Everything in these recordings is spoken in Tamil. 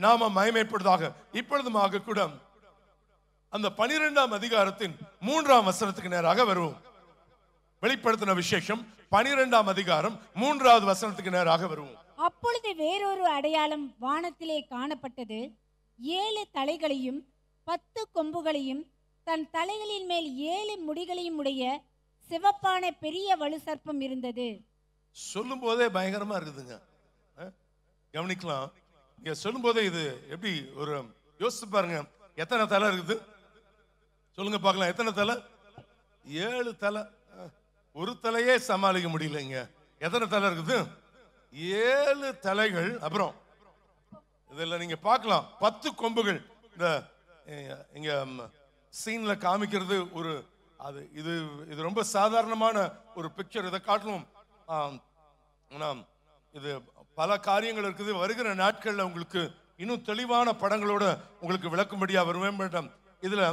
நாம மகிமைப்படுவதாக. இப்பொழுதுமாக கூட அந்த 12ஆம் அதிகாரத்தின் 3ஆம் வசனத்துக்கு நேராக வருவோம். வெளிப்படுத்தின விசேஷம் 12ஆம் அதிகாரம் 3வது வசனத்துக்கு நேராக வருவோம். அப்பொழுது வேறொரு அடையாளம் வானத்திலே காணப்பட்டது. 7 தலைகளையும் 10 கொம்புகளையும் தன் தலைகளின் மேல் 7 முடிகளையும் உடைய சிவப்பான பெரிய வலு சர்ப்பம் இருந்தது. சொல்லும் போதே பயங்கரமா இருக்குதுங்க. கவனிக்கலாம். இங்க சொல்லும் போதே இது எப்படி ஒரு யோசிச்சு பாருங்க. எத்தனை தலை இருக்குது சொல்லுங்க பார்க்கலாம். எத்தனை தலை? 7 தலை. ஒரு தலையே சமாளிக்க முடியலைங்க. எத்தனை தலை இருக்குது? 7 தலைகள். அப்புறம் இதுல நீங்க பார்க்கலாம் 10 கொம்புகள். இந்த இங்க சீன்ல காமிக்கிறது ஒரு அது இது இது ரொம்ப சாதாரணமான ஒரு பிக்சர். இதை காட்டணும். இது பல காரியங்கள் இருக்குது. வருகிற நாட்கள்ல உங்களுக்கு இன்னும் தெளிவான படங்களோட உங்களுக்கு விளக்கும்படியா வருவேன். இதுல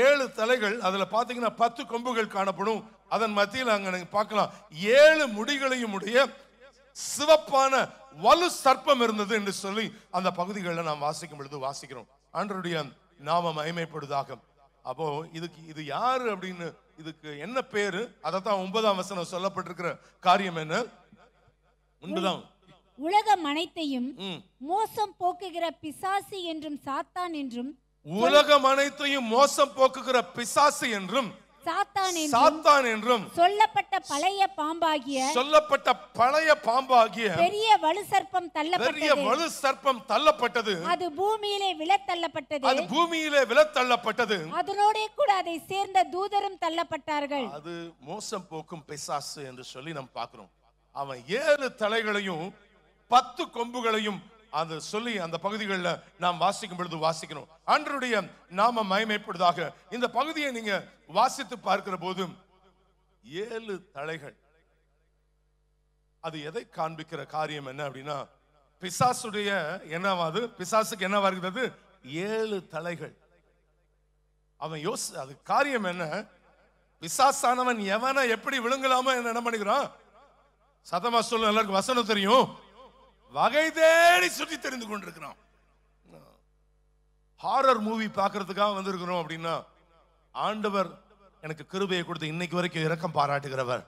7 தலைகள், அதுல பாத்தீங்கன்னா 10 கொம்புகள் காணப்படும். அதன் மத்தியில் அங்க நீங்க பார்க்கலாம் 7 முடிகளையும் உடைய சிவப்பான வலு சர்ப்பம் இருந்தது என்று சொல்லி அந்த பகுதிகளில் நாம் வாசிக்கும் பொழுது வாசிக்கிறோம். ஆண்டவருடைய நாம மகிமைப்படுவதாக. அப்போ இது யாரு அப்படின்னு, இதுக்கு என்ன பேரு? அதத்தான் 9ஆம் வசனம் சொல்லப்பட்டிருக்கிற காரியம் என்ன? உண்மைதான். உலகம் அனைத்தையும் மோசம் போக்குகிற பிசாசு என்றும் சாத்தான் என்றும், உலகம் அனைத்தையும் மோசம் போக்குகிற பிசாசு என்றும் சாத்தான் என்றும் சொல்லப்பட்ட பழைய பாம்பாகிய பெரிய வலு சர்ப்பம் தள்ளப்பட்டது. அது பூமியிலே விழத்தள்ளப்பட்டது. அதனோடே கூட அதை சேர்ந்த தூதரும் தள்ளப்பட்டார்கள். அது மோசம் போக்கும் பிசாசு என்று சொல்லி நாம் பார்க்கிறோம். அவன் 7 தலைகளையும் 10 கொம்புகளையும் அது சொல்லி அந்த பகுதிகளில் நாம் வாசிக்கும் பொழுது வாசிக்கணும். ஆண்டவருடைய நாம மகிமைப்படுவதாக. இந்த பகுதியை நீங்க வாசித்து பார்க்கிற போது 7 தலைகள், அது எதை காண்பிக்கிற காரியம் என்ன அப்படின்னா, பிசாசுடைய என்னவாது, பிசாசுக்கு என்ன வருகிறது? 7 தலைகள். அவன் அது காரியம் என்ன? பிசாசானவன் எவனை எப்படி விழுங்கலாமோ என்ன பண்ணுகிறான்? சத்தமா சொல்ல, எல்லாருக்கும் வசனம் தெரியும். வகை தேடி சுற்றி தெரிந்து கொண்டிருக்கிறோம். ஹாரர் மூவி பார்க்கறதுக்காக வந்திருக்கிறோம் அப்படின்னா, ஆண்டவர் எனக்கு கிருபையை கொடுத்து இன்னைக்கு வரைக்கும் இரக்கம் பாராட்டுகிறவர்.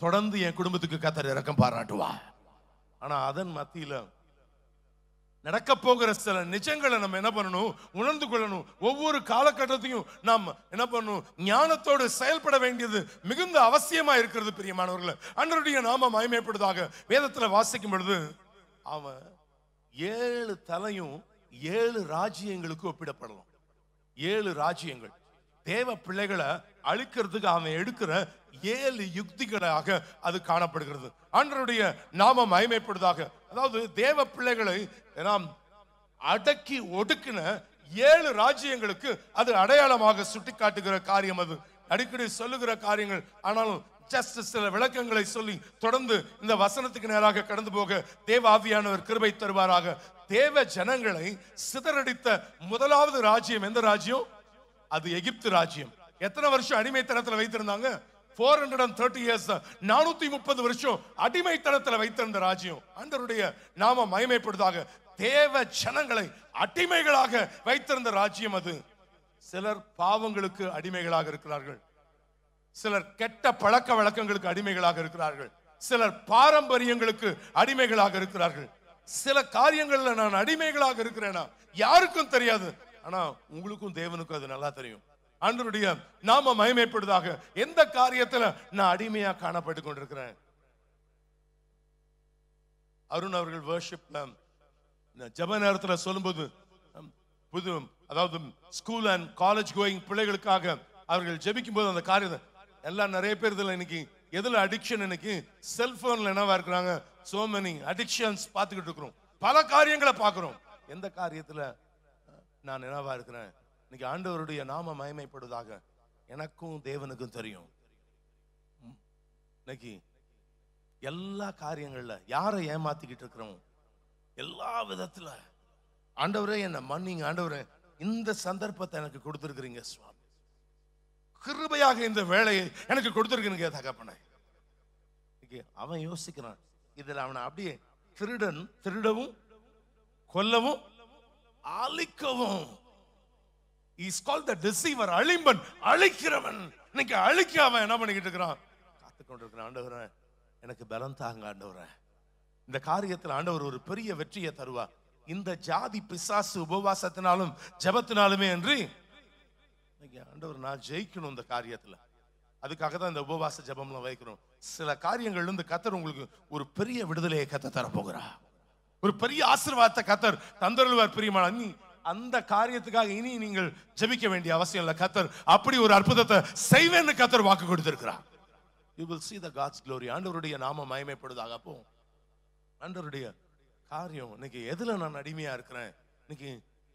தொடர்ந்து என் குடும்பத்துக்கு கர்த்தர் இரக்கம் பாராட்டுவா. ஆனா அதன் மத்தியில நடக்க போகிற சில நிஜங்களை நம்ம என்ன பண்ணணும்? உணர்ந்து கொள்ளணும். ஒவ்வொரு காலகட்டத்தையும் நாம் என்ன பண்ணணும்? ஞானத்தோடு செயல்பட வேண்டியது மிகுந்த அவசியமா இருக்கிறது. பிரியமானவர்களே, ஆண்டவருடைய நாம மகிமைப்படுவதாக. வேதத்துல வாசிக்கும் பொழுது அவன் 7 தலையும் 7 ராஜ்யங்களுக்கு ஒப்பிடப்படலாம். 7 ராஜ்யங்கள் தேவ பிள்ளைகளை அழிக்கிறதுக்கு அவன் எடுக்கிற 7 யுக்திகளாக அது காணப்படுகிறது. ஆண்டவருடைய நாம மகிமைப்படுவதாக. அதாவது தேவ பிள்ளைகளை நாம் அடக்கி ஒடுக்கின 7 ராஜ்யங்களுக்கு அது அடையாளமாக சுட்டி காட்டுகிற காரியம். அது அடிக்கடி சொல்லுகிற காரியங்கள். ஆனாலும் ஜஸ்ட் சில விளக்கங்களை சொல்லி தொடர்ந்து இந்த வசனத்துக்கு நேராக கடந்து போக தேவ ஆவியானவர் கிருபை தருவாராக. தேவ ஜனங்களை சிதறடித்த முதலாவது ராஜ்யம் எந்த ராஜ்யம்? அது எகிப்து ராஜ்யம். எத்தனை வருஷம் அடிமைத்தனத்தில் வைத்திருந்தாங்க? 430 years, 430 வருஷம் அடிமைத்தனத்தில் வைத்திருந்த ராஜ்யம். ஆண்டவருடைய நாம மகிமைப்படுவதாக. தேவ ஜனங்களை அடிமைகளாக வைத்திருந்த ராஜ்யம் அது. சிலர் பாவங்களுக்கு அடிமைகளாக இருக்கிறார்கள். சிலர் கெட்ட பழக்க வழக்கங்களுக்கு அடிமைகளாக இருக்கிறார்கள். சிலர் பாரம்பரியங்களுக்கு அடிமைகளாக இருக்கிறார்கள். சில காரியங்கள்ல நான் அடிமைகளாக இருக்கிறேனா யாருக்கும் தெரியாது. ஆனா உங்களுக்கும் தேவனுக்கும் அது நல்லா தெரியும். ஆண்டவருடைய நாம மகிமைப்படுவதாக. எந்த காரியத்துல நான் அடிமையா காணப்பட்டு கொண்டிருக்கிறேன்? அருண் அவர்கள் வர்ஷிப்ல ஜெப நேரத்துல சொல்லும்போது, அதாவது ஸ்கூல் அண்ட் காலேஜ் கோயிங் பிள்ளைகளுக்காக அவர்கள் ஜெபிக்கும் போது அந்த காரியத்தை எல்லாம் நிறைய பேர் இதுல இன்னைக்கு எதுல அடிக்ஷன்? இன்னைக்கு செல்போன்ல என்னவா இருக்கிறாங்க? சோ மெனி அடிக்ஷன்ஸ் பார்த்துக்கிட்டு இருக்கிறோம். பல காரியங்களை பார்க்கிறோம். எந்த காரியத்துல நான் என்னவா இருக்கிறேன்? இன்னைக்கு ஆண்டவருடைய நாம மகிமைப்படுவதாக. எனக்கும் தேவனுக்கும் தெரியும். இன்னைக்கு எல்லா காரியங்கள்ல யாரை ஏமாத்திக்கிட்டு இருக்கிறோம்? எல்லா விதத்துல ஆண்டவரே என்ன மன்னிங்க, ஆண்டவரே இந்த சந்தர்ப்பத்தை எனக்கு கொடுத்திருக்கிறீங்க சுவாமி, கிருபையாக இந்த வேலையை எனக்கு கொடுத்திருக்கீங்க தகப்பனே. அவன் யோசிக்கிறான், இதுல அவனை அப்படியே திருடவும் கொல்லவும் அழிக்கவும். இஸ் கால்ட் தி டிசீவர், அழிம்பன், அழிக்கிறவன். இன்னைக்கு அழிக்க அவன் என்ன பண்ணிக்கிட்டு இருக்கிறான்? காத்து கொண்டிருக்கிறான். ஆண்டவரே எனக்கு பலம் தாங்க ஆண்டவரே, இந்த காரியத்தில் ஆண்டவர் ஒரு பெரிய வெற்றியை தருவார். இந்த ஜாதி பிசாசு உபவாசத்தினாலும் ஜெபத்தினாலுமே என்று ஆண்டவர் நான் ஜெயிக்கணும் இந்த காரியத்துல. அதுக்காக தான் இந்த உபவாச ஜெபம்லாம் வைக்கிறோம். சில காரியங்கள்ல இருந்து கர்த்தர் உங்களுக்கு ஒரு பெரிய விடுதலையை கர்த்தர் தர போகிறார். ஒரு பெரிய ஆசீர்வாதத்தை கர்த்தர் தந்தருள்வார். பிரியமான நீ அந்த காரியத்துக்காக இனி நீங்கள் ஜெபிக்க வேண்டிய அவசியம் இல்லை. கர்த்தர் அப்படி ஒரு அற்புதத்தை செய்வேன்னு கர்த்தர் வாக்கு கொடுத்திருக்கிறார். You will see the God's glory. ஆண்டவருடைய நாமம் மகிமைப்படுவதாக. அப்போ ஆண்டவருடைய காரியம் இன்னைக்கு எதுல நான் அடிமையா இருக்கிறேன்? இன்னைக்கு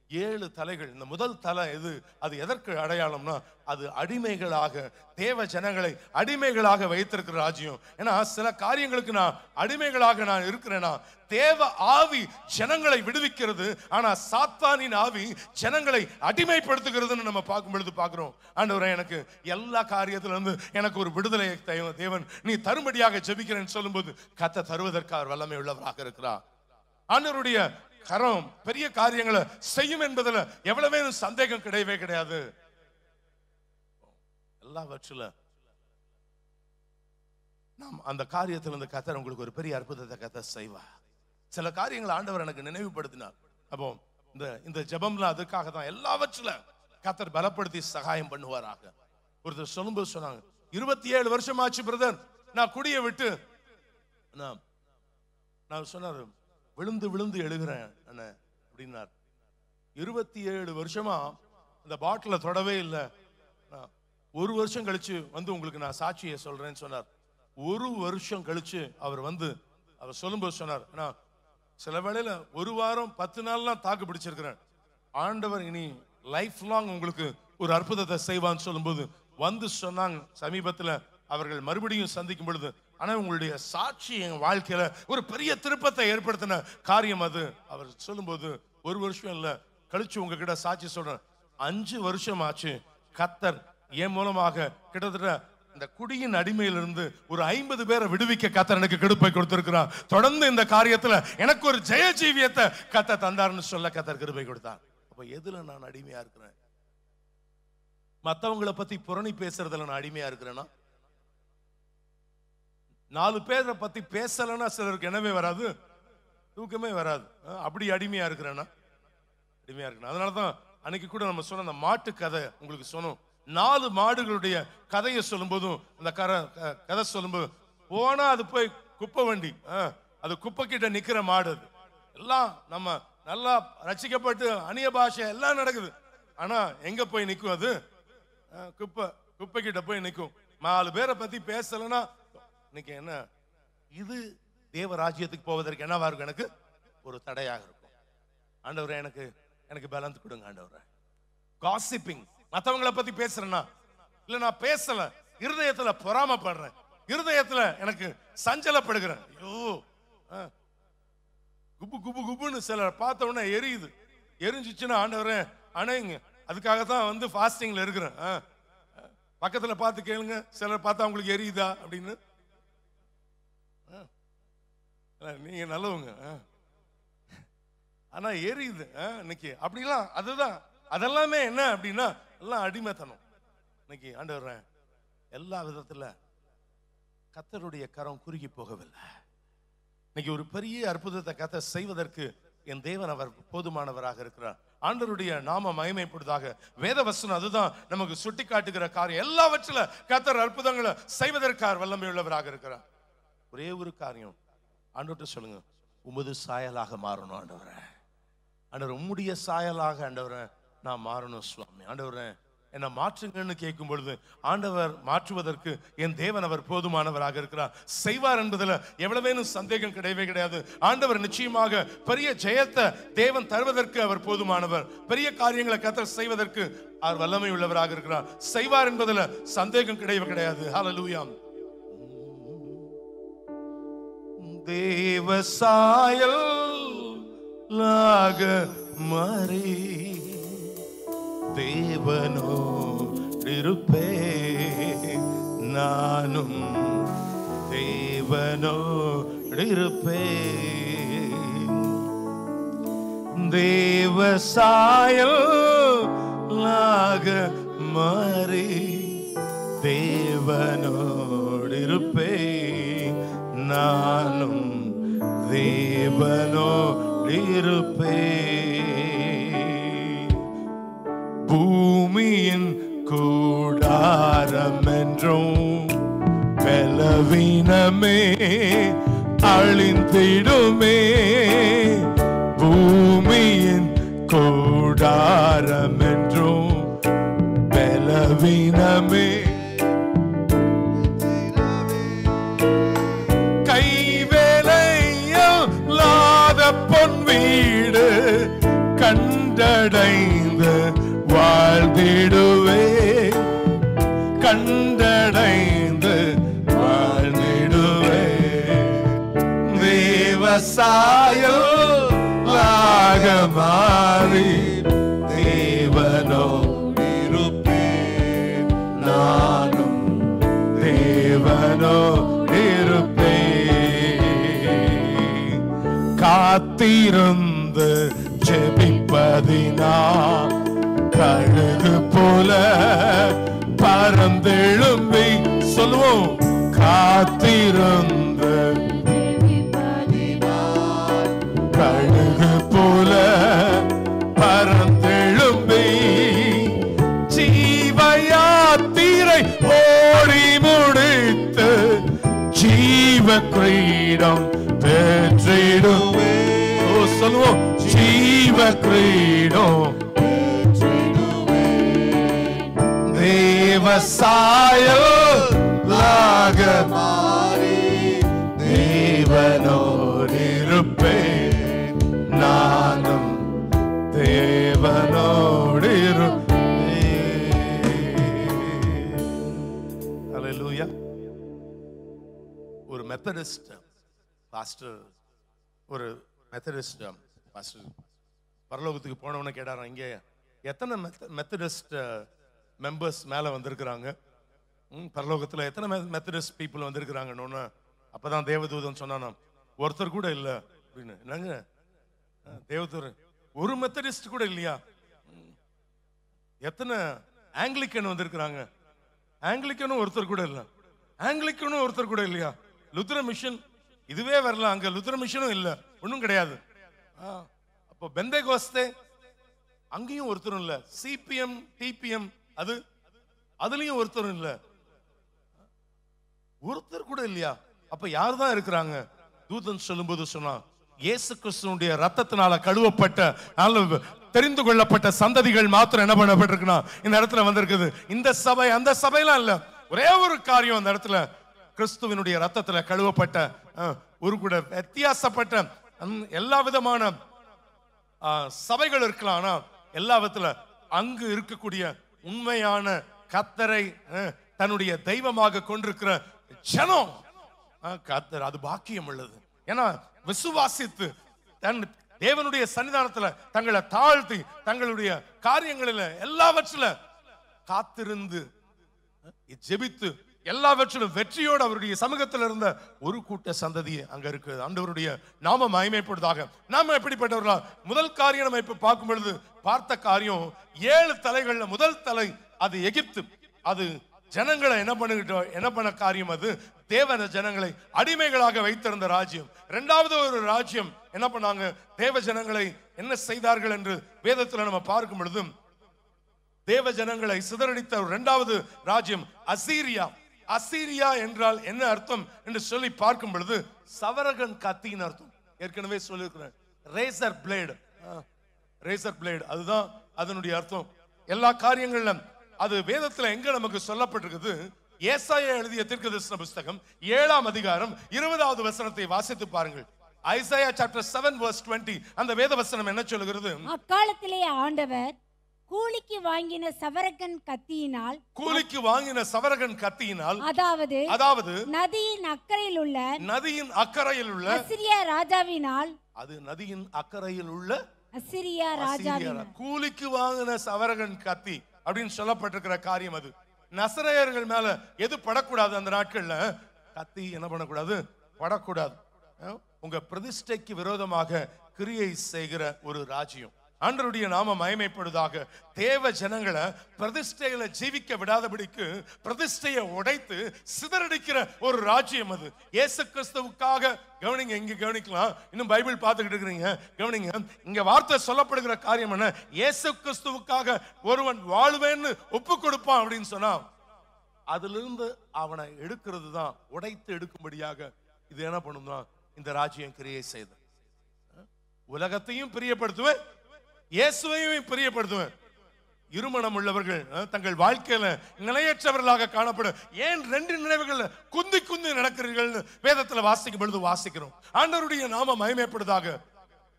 7 தலைகள். இந்த முதல் தலை எது? அது எதற்கு அடையாளம்னா அது அடிமைகளாக, தேவ ஜனங்களை அடிமைகளாக வைத்திருக்கிற ராஜ்யம். ஏன்னா சில காரியங்களுக்கு நான் அடிமைகளாக நான் இருக்கிறேன்னா, தேவ ஆவி ஜனங்களை விடுவிக்கிறது, ஆனா சாத்தானின் ஆவி ஜனங்களை அடிமைப்படுத்துகிறதுன்னு நம்ம பார்க்கும் பொழுது பார்க்கிறோம். ஆண்டவரே எனக்கு எல்லா காரியத்துல இருந்து எனக்கு ஒரு விடுதலையை தேவன் நீ தரும்படியாக ஜெபிக்கிறேன்னு சொல்லும்போது கர்த்தர் தருவதற்காக வல்லமை உள்ளவராக இருக்கிறார். ஆண்டவருடைய கரம் பெரிய காரியங்களை செய்யும் என்பதுல எவ்வளவே சந்தேகம் கிடையவே கிடையாது. எல்லாவற்றில நாம் அந்த காரியத்திலிருந்து கர்த்தர் உங்களுக்கு ஒரு பெரிய அற்புதத்தை கர்த்தர் செய்வார். சில காரியங்களை ஆண்டவர் எனக்கு நினைவுபடுத்தினார். அப்போ இந்த ஜெபம்லாம் அதுக்காக தான். எல்லாவற்றில கர்த்தர் பலப்படுத்தி சகாயம் பண்ணுவாராக. ஒருத்தர் சொல்லும்போது சொன்னாங்க, 27 வருஷம் ஆச்சு பிரதர் நான் குடியை விட்டு. நான் சொன்னார், விழுந்து விழுந்து எழுகிறேன் அப்படின்னார். 27 வருஷமா அந்த பாட்டில தொடவே இல்லை. 1 வருஷம் கழிச்சு வந்து உங்களுக்கு நான் சாட்சியை சொல்றேன்னு சொன்னார். 1 வருஷம் கழிச்சு அவர் சொல்லும்போது சொன்னார், சில வேளையில 1 வாரம் 10 நாள்லாம் தாக்கு பிடிச்சிருக்கிறேன். ஆண்டவர் இனி லைஃப் லாங் உங்களுக்கு ஒரு அற்புதத்தை செய்வான்னு சொல்லும்போது வந்து சொன்னாங்க. சமீபத்தில் அவர்கள் மறுபடியும் சந்திக்கும் பொழுது, ஆனா உங்களுடைய சாட்சி என் வாழ்க்கையில ஒரு பெரிய திருப்பத்தை ஏற்படுத்தின காரியம் அது. அவர் சொல்லும்போது 1 வருஷம் இல்ல கழிச்சு உங்ககிட்ட சாட்சி சொல்றேன், 5 வருஷம் ஆச்சு கர்த்தர் என் மூலமாக கிட்டத்தட்ட இந்த குடியின் அடிமையிலிருந்து ஒரு 50 பேரை விடுவிக்க கர்த்தர் எனக்கு கிருபை கொடுத்திருக்கிறார். தொடர்ந்து இந்த காரியத்துல எனக்கு ஒரு ஜெய ஜீவியத்தை கர்த்தர் தந்தார்னு சொல்ல கர்த்தர் கிருபை கொடுத்தார். அப்ப எதுல நான் அடிமையா இருக்கிறேன்? மத்தவங்களை பத்தி புரணி பேசுறதுல நான் அடிமையா இருக்கிறேன்னா? 4 பேரை பத்தி பேசலன்னா சிலருக்கு என்னவே வராது, தூக்கமே வராது. அப்படி அடிமையா இருக்கிறேன்னா அடிமையா இருக்கணும். அதனாலதான் அன்னைக்கு கூட நம்ம சொன்ன அந்த மாட்டு கதை உங்களுக்கு சொன்னோம். 4 மாடுகளுடைய கதையை சொல்லும் போதும் அந்த கதை சொல்லும்போது போனா அது போய் குப்பை வண்டி, அது குப்பை கிட்ட நிக்கிற மாடு. அது எல்லாம் நம்ம நல்லா ரசிக்கப்பட்டு அந்நிய பாஷை எல்லாம் நடக்குது. ஆனா எங்க போய் நிக்கும்? அது குப்பை கிட்ட போய் நிக்கும். 4 பேரை பத்தி பேசலன்னா இன்னைக்கு என்ன இது தேவ ராஜ்யத்துக்கு போவதற்கு என்னவா இருக்கும்? எனக்கு ஒரு தடையாக இருக்கும். ஆண்டவரே எனக்கு பலன் கொடுங்க ஆண்டவரே. காசிப்பிங், மத்தவங்களை பத்தி பேசுறேன்னா இல்ல நான் பேசல, இருதயத்துல பொறாமப்படுறேன், இருதயத்துல எனக்கு சஞ்சலப்படுகிறேன். ஐயோ குப்பு குப்பு குப்புன்னு சிலர் பார்த்த உடனே எரியுது. எரிஞ்சிச்சுன்னா ஆண்டவரே அணைங்க. அதுக்காகத்தான் வந்து ஃபாஸ்டிங்ல இருக்கிறேன். பக்கத்துல பார்த்து கேளுங்க, சிலர் பார்த்தா உங்களுக்கு எரியுதா அப்படின்னு. நீங்க நல்லவங்க, ஆனா எரியுது இன்னைக்கு அப்படிலாம். அதுதான் அதெல்லாமே என்ன அப்படின்னா எல்லாம் அடிமைத்தனம். இன்னைக்கு ஆண்டவரே எல்லா விதத்துல கர்த்தருடைய கரம் குறுகி போகவில்லை. இன்னைக்கு ஒரு பெரிய அற்புதத்தை கர்த்தர் செய்வதற்கு என் தேவன் அவர் போதுமானவராக இருக்கிறார். ஆண்டவருடைய நாம மகிமைப்படுவதாக. வேத வசனம் அதுதான் நமக்கு சுட்டி காட்டுகிற காரியம். எல்லாவற்றில கர்த்தர் அற்புதங்களை செய்வதற்காக வல்லமை உள்ளவராக இருக்கிறார். ஒரே ஒரு காரியம் ஆண்டவர்கிட்ட சொல்லுங்க, உமது சாயலாக மாறணும் ஆண்டவரே. ஆண்டவர் உம்முடைய சாயலாக ஆண்டவரே நான் மாறணும் சுவாமி. ஆண்டவரே என்ன மாற்றுங்கன்னு கேட்கும் பொழுது ஆண்டவர் மாற்றுவதற்கு என் தேவன் அவர் போதுமானவராக இருக்கிறார். செய்வார் என்பதில் எவ்வளவேனும் சந்தேகம் கிடையவே கிடையாது. ஆண்டவர் நிச்சயமாக பெரிய ஜெயத்தை தேவன் தருவதற்கு அவர் போதுமானவர். பெரிய காரியங்களை கர்த்தர் செய்வதற்கு அவர் வல்லமை உள்ளவராக இருக்கிறார். செய்வார் என்பதில் சந்தேகம் கிடையவே கிடையாது. ஹல்லேலூயா. தேவ சாயலாக மாறி தேவனோடு இருப்பேன், நானும் தேவனோடு இருப்பேன். தேவ சாயலாக மாறி தேவனோடு இருப்பேன், நானும் தேவனோடு இருப்பேன். பூமியின் கூடாரம் என்றும் பலவீனமே அழிந்திடுமே, பூமியின் கூடாரம் என்றும் பலவீனமே கைவேலையில்லாத பொன் வீடு கண்டடைந்து வாழ்ந்திடுவே, கண்டடைந்து வாழ்ந்திடுவே. தேவசாயலாக மாறி தேவனோடு இருப்பேன், நானும் தேவனோடு இருப்பேன். காத்திருந்து ஜெபிப்பதினா கழுகு போல பறந்தெழும்பி சொல்லுவோம். காத்திருந்து கழுகு போல பறந்தெழும்பி ஜீவயாத்திரை ஓடி முடித்து ஜீவ கிரீடம் பெற்றிடுவே. சொல்லுவோம், ஜீவ கிரீடம் தேவசாயலாக மாறி தேவனோடு இருப்பேன், நானும் தேவனோடு இருப்பேன். ஹல்லேலூயா. ஒரு மெத்தடிஸ்ட் பாஸ்டர், ஒரு மெத்தடிஸ்ட் பாஸ்டர் பரலோகத்துக்கு போனவன கேட்டாராம், இங்கே எத்தனை மெத்தடிஸ்ட் மெம்பர்ஸ் மேல வந்திருக்கிறாங்க, பரலோகத்துல எத்தனை மெத்தடிஸ்ட் பீப்புள் வந்திருக்கிறாங்கன்னு. அப்பதான் தேவதூதன் சொன்னானா, ஒருத்தர் கூட இல்ல அப்படின்னு. என்னங்க தேவதூதன், ஒரு மெத்தடிஸ்ட் கூட இல்லையா? எத்தனை ஆங்கிலிக்கன் வந்திருக்கிறாங்க, ஆங்கிலிக்கனும் ஒருத்தர் கூட இல்ல, ஆங்கிலிக்கனும் ஒருத்தர் கூட இல்லையா? லுத்தர மிஷன் இதுவே வரல, அங்க லுத்தர மிஷனும் இல்ல, ஒன்னும் கிடையாது. அப்போ பெந்தேகோஸ்தே அங்கேயும் ஒருத்தரும் இல்ல, சிபிஎம் டிபிஎம் அதுலயும் ஒருத்தரும் இல்ல, ஒருத்தர் கூட இல்லையா? அப்ப யார் தான் இருக்கிறாங்க? தூதன் சொல்லும்போது சொன்னா, இயேசு கிறிஸ்துவினுடைய ரத்தத்தினால கழுவப்பட்ட தெரிந்து கொள்ளப்பட்ட சந்ததிகள் மாத்திரம் என்ன பண்ணப்பட்டிருக்குன்னா இந்த இடத்துல வந்திருக்குது. இந்த சபை அந்த சபையெல்லாம் இல்ல, ஒரே ஒரு காரியம் அந்த இடத்துல, கிறிஸ்துவினுடைய ரத்தத்துல கழுவப்பட்ட ஒரு கூட வித்தியாசப்பட்ட எல்லா விதமான சபைகள் இருக்கலாம், ஆனா எல்லா விதத்துல அங்கு இருக்கக்கூடிய உண்மையான கர்த்தரை தன்னுடைய தெய்வமாக கொண்டிருக்கிற ஜனம் கர்த்தர், அது பாக்கியம் உள்ளது. ஏன்னா விசுவாசித்து தன் தேவனுடைய சன்னிதானத்துல தங்களை தாழ்த்தி தங்களுடைய காரியங்களில் எல்லாவற்றில காத்திருந்து ஜெபித்து எல்லாவற்றிலும் வெற்றியோடு அவருடைய சமூகத்தில் இருந்த ஒரு கூட்ட சந்ததி அங்க இருக்கு. ஆண்டவருடைய நாம மகிமைப்படுவதாக. நாம எப்படிப்பட்டவர்களா? முதல் காரியம் நம்ம இப்ப பார்க்கும் பொழுது பார்த்த காரியம் 7 தலைகள்ல முதல் தலை அது எகிப்து. அது ஜனங்களை என்ன பண்ண காரியம்? அது தேவ ஜனங்களை அடிமைகளாக வைத்திருந்த ராஜ்யம். இரண்டாவது ஒரு ராஜ்யம் என்ன பண்ணாங்க? தேவ ஜனங்களை என்ன செய்தார்கள் என்று வேதத்தில் நம்ம பார்க்கும் பொழுது தேவ ஜனங்களை சிதறடித்த இரண்டாவது ராஜ்யம் அசீரியா. அசீரியா என்றால் என்ன அர்த்தம் என்று சொல்லி பார்க்கும் பொழுது சவரகன் கத்தின்னு அர்த்தம். ஏற்கனவே சொல்லியிருக்கிறேன், ரேசர் பிளேடு, ரேசர் பிளேடு, அதுதான் அதனுடைய அர்த்தம். எல்லா காரியங்களிலும் அது வேதத்துல எங்க நமக்கு சொல்லப்பட்டிருக்குது? ஏசாயா எழுதிய தீர்க்கதரிசன புத்தகம் 7ஆம் அதிகாரம் 20வது வசனத்தை வாசித்து பாருங்கள். Isaiah chapter 7 verse 20. அந்த வேத வசனம் என்ன சொல்லுகிறது? அக்காலத்திலே ஆண்டவர் கூலிக்கு வாங்கின சவரகன் கத்தியினால், கூலிக்கு வாங்கின சவரகன் கத்தியினால், அதாவது நதியின் அக்கறையில் உள்ள அசீரியா ராஜாவினால், அது நதியின் அக்கறையில் உள்ள அசீரியா ராஜாவினால் கூலிக்கு வாங்கின சவரகன் கத்தி அப்படின்னு சொல்லப்பட்டிருக்கிற காரியம். அது நசரேயர்கள் மேல எது படக்கூடாது? அந்த நாட்கள்ல கத்தி என்ன பண்ணக்கூடாது? படக்கூடாது. உங்க பிரதிஷ்டைக்கு விரோதமாக கிரியை செய்கிற ஒரு ராஜ்யம். ஆண்டவருடைய நாம மகிமைப்படுவதாக. தேவ ஜனங்களை பிரதிஷ்டைகளை ஜீவிக்க விடாதபடிக்கு பிரதிஷ்டையை உடைத்து சிதறடிக்கிற ஒரு ராஜ்யம் அது. இயேசு கிறிஸ்துவுக்காக கவனிங்க, இங்க கவனிக்கலாம். இன்னும் பைபிள் பார்த்துக்கிட்டு இருக்கிறீங்க, கவனிங்க. இங்க வார்த்தை சொல்லப்படுகிற காரியம் என்ன? இயேசு கிறிஸ்துவுக்காக ஒருவன் வாழ்வேன்னு ஒப்பு கொடுப்பான் அப்படின்னு சொன்னா அதிலிருந்து அவனை எடுக்கிறது தான், உடைத்து எடுக்கும்படியாக இது என்ன பண்ணுதான் இந்த ராஜ்யம் கிரியை செய்து. உலகத்தையும் பிரியப்படுத்துவேன், இயேசுவையும் பிரியப்படுத்துவேன். இருமனம் உள்ளவர்கள் தங்கள் வாழ்க்கையில நிலையற்றவர்களாக காணப்படும். ஏன் ரெண்டு நினைவுகள் குந்தி குந்தி நடக்கிறீர்கள்? வேதத்துல வாசிக்கும் பொழுது வாசிக்கிறோம், ஆண்டவருடைய நாம மகிமைப்படுதாக.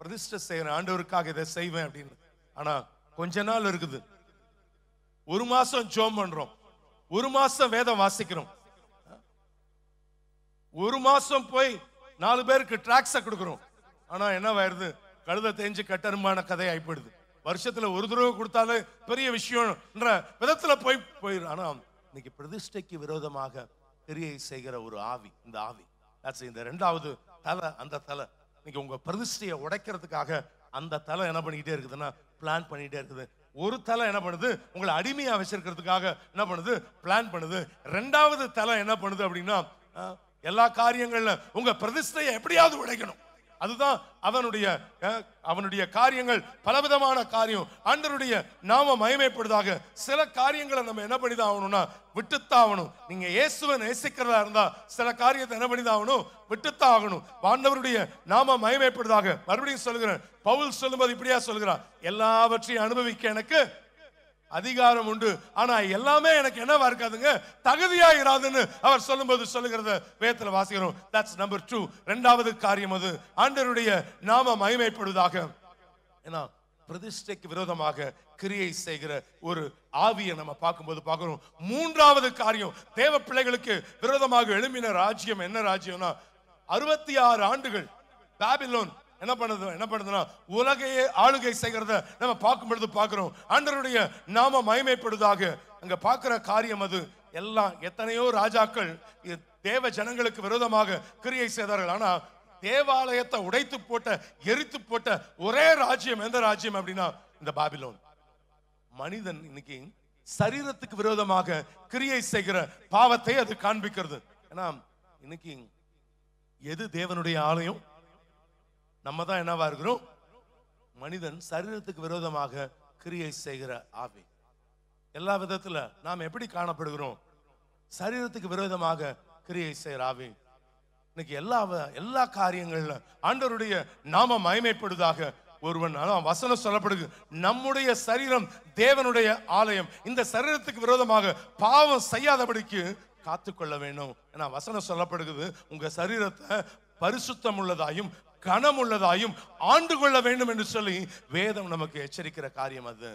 பிரதிஷ்டை செய்யறேன், ஆண்டவருக்காக இதை செய்வேன் அப்படின்னு. ஆனா கொஞ்ச நாள் இருக்குது, ஒரு மாசம் ஜெபம் பண்றோம், ஒரு மாசம் வேதம் வாசிக்கிறோம், ஒரு மாசம் போய் 4 பேருக்கு டிராக்ஸ கொடுக்கிறோம். ஆனா என்ன ஆயிருது? கழுத தேஞ்சு கட்டருமான கதை ஆயிப்படுது. வருஷத்துல ஒரு தடவை கொடுத்தாலே பெரிய விஷயம்ன்ற விதத்துல போயிரு. ஆனா இன்னைக்கு பிரதிஷ்டைக்கு விரோதமாக கிரியை செய்கிற ஒரு ஆவி, இந்த ஆவி, இந்த 2வது தலை. அந்த தலை இன்னைக்கு உங்க பிரதிஷ்டையை உடைக்கிறதுக்காக அந்த தலை என்ன பண்ணிக்கிட்டே இருக்குதுன்னா பிளான் பண்ணிட்டே இருக்குது. ஒரு தலை என்ன பண்ணுது? உங்களை அடிமையா வச்சிருக்கிறதுக்காக என்ன பண்ணுது? பிளான் பண்ணுது. 2வது தலை என்ன பண்ணுது அப்படின்னா எல்லா காரியங்கள்ல உங்க பிரதிஷ்டையை எப்படியாவது உடைக்கணும். அதுதான் அவனுடைய காரியங்கள், பலவிதமான காரியம். ஆண்டவருடைய நாம மகிமைப்படுதாக. சில காரியங்களை நம்ம என்ன பண்ணிதான் ஆகணும்னா விட்டுத்தான் ஆகணும். நீங்க இயேசுவை நேசிக்கிறதா இருந்தா சில காரியத்தை என்ன பண்ணிதான் ஆகணும்? விட்டுத்தான் ஆகணும். ஆண்டவருடைய நாம மகிமைப்படுதாக. மறுபடியும் சொல்லுகிறேன், பவுல் சொல்லும்போது இப்படியா சொல்கிறார், எல்லாவற்றையும் அனுபவிக்க எனக்கு அதிகாரம் உண்டு, ஆனா எல்லாமே எனக்கு என்னவா இருக்காதுங்க, தகுதியா இராதுன்னு அவர் சொல்லும்போது சொல்லுகிறத வேதத்துல வாசிக்கிறோம். That's number 2. 2வது காரியம் அது ஆண்டவருடைய நாம மகிமைப்படுவதாக. ஏன்னா பிரதிஷ்டைக்கு விரோதமாக கிரியை செய்கிற ஒரு ஆவியை நம்ம பார்க்கும்போது பார்க்கிறோம். 3வது காரியம், தேவ பிள்ளைகளுக்கு விரோதமாக எழும்பின ராஜ்யம். என்ன ராஜ்யம்னா 66 ஆண்டுகள் பாபிலோன் என்ன பண்ணுதுன்னா உலகையே ஆளுகை செய்கிறத நம்ம பார்க்கும் பொழுது பார்க்கிறோம். ஆண்டவருடைய நாம மகிமைப்படுவதாக. அங்க பார்க்கிற காரியம் அது. எல்லாம் எத்தனையோ ராஜாக்கள் தேவ ஜனங்களுக்கு விரோதமாக கிரியை செய்தார்கள். ஆனா தேவாலயத்தை உடைத்து போட்ட, எரித்து போட்ட ஒரே ராஜ்யம் எந்த ராஜ்யம் அப்படின்னா இந்த பாபிலோன். மனிதன் இன்னைக்கு சரீரத்துக்கு விரோதமாக கிரியை செய்கிற பாவத்தை அது காண்பிக்கிறது. ஏன்னா இன்னைக்கு எது தேவனுடைய ஆலயம்? நம்ம தான் என்னவா இருக்கிறோம்? மனிதன் சரீரத்துக்கு விரோதமாக கிரியை செய்கிற ஆவி. எல்லா விதத்துல நாம் எப்படி காணப்படுகிறோம்? சரீரத்துக்கு விரோதமாக கிரியை செய்கிற ஆவி. இன்னைக்கு எல்லா காரியங்கள்ல ஆண்டவருடைய நாம மகிமைப்படுவதாக. ஒருவன் வசனம் சொல்லப்படுது, நம்முடைய சரீரம் தேவனுடைய ஆலயம், இந்த சரீரத்துக்கு விரோதமாக பாவம் செய்யாதபடிக்கு காத்துக்கொள்ள வேண்டும். ஏன்னா வசனம் சொல்லப்படுகிறது, உங்க சரீரத்தை பரிசுத்தம் உள்ளதாயும் கனம் உள்ளதாயும் ஆண்டு கொள்ள வேண்டும் என்று சொல்லி வேதம் நமக்கு எச்சரிக்கிற காரியம் அது.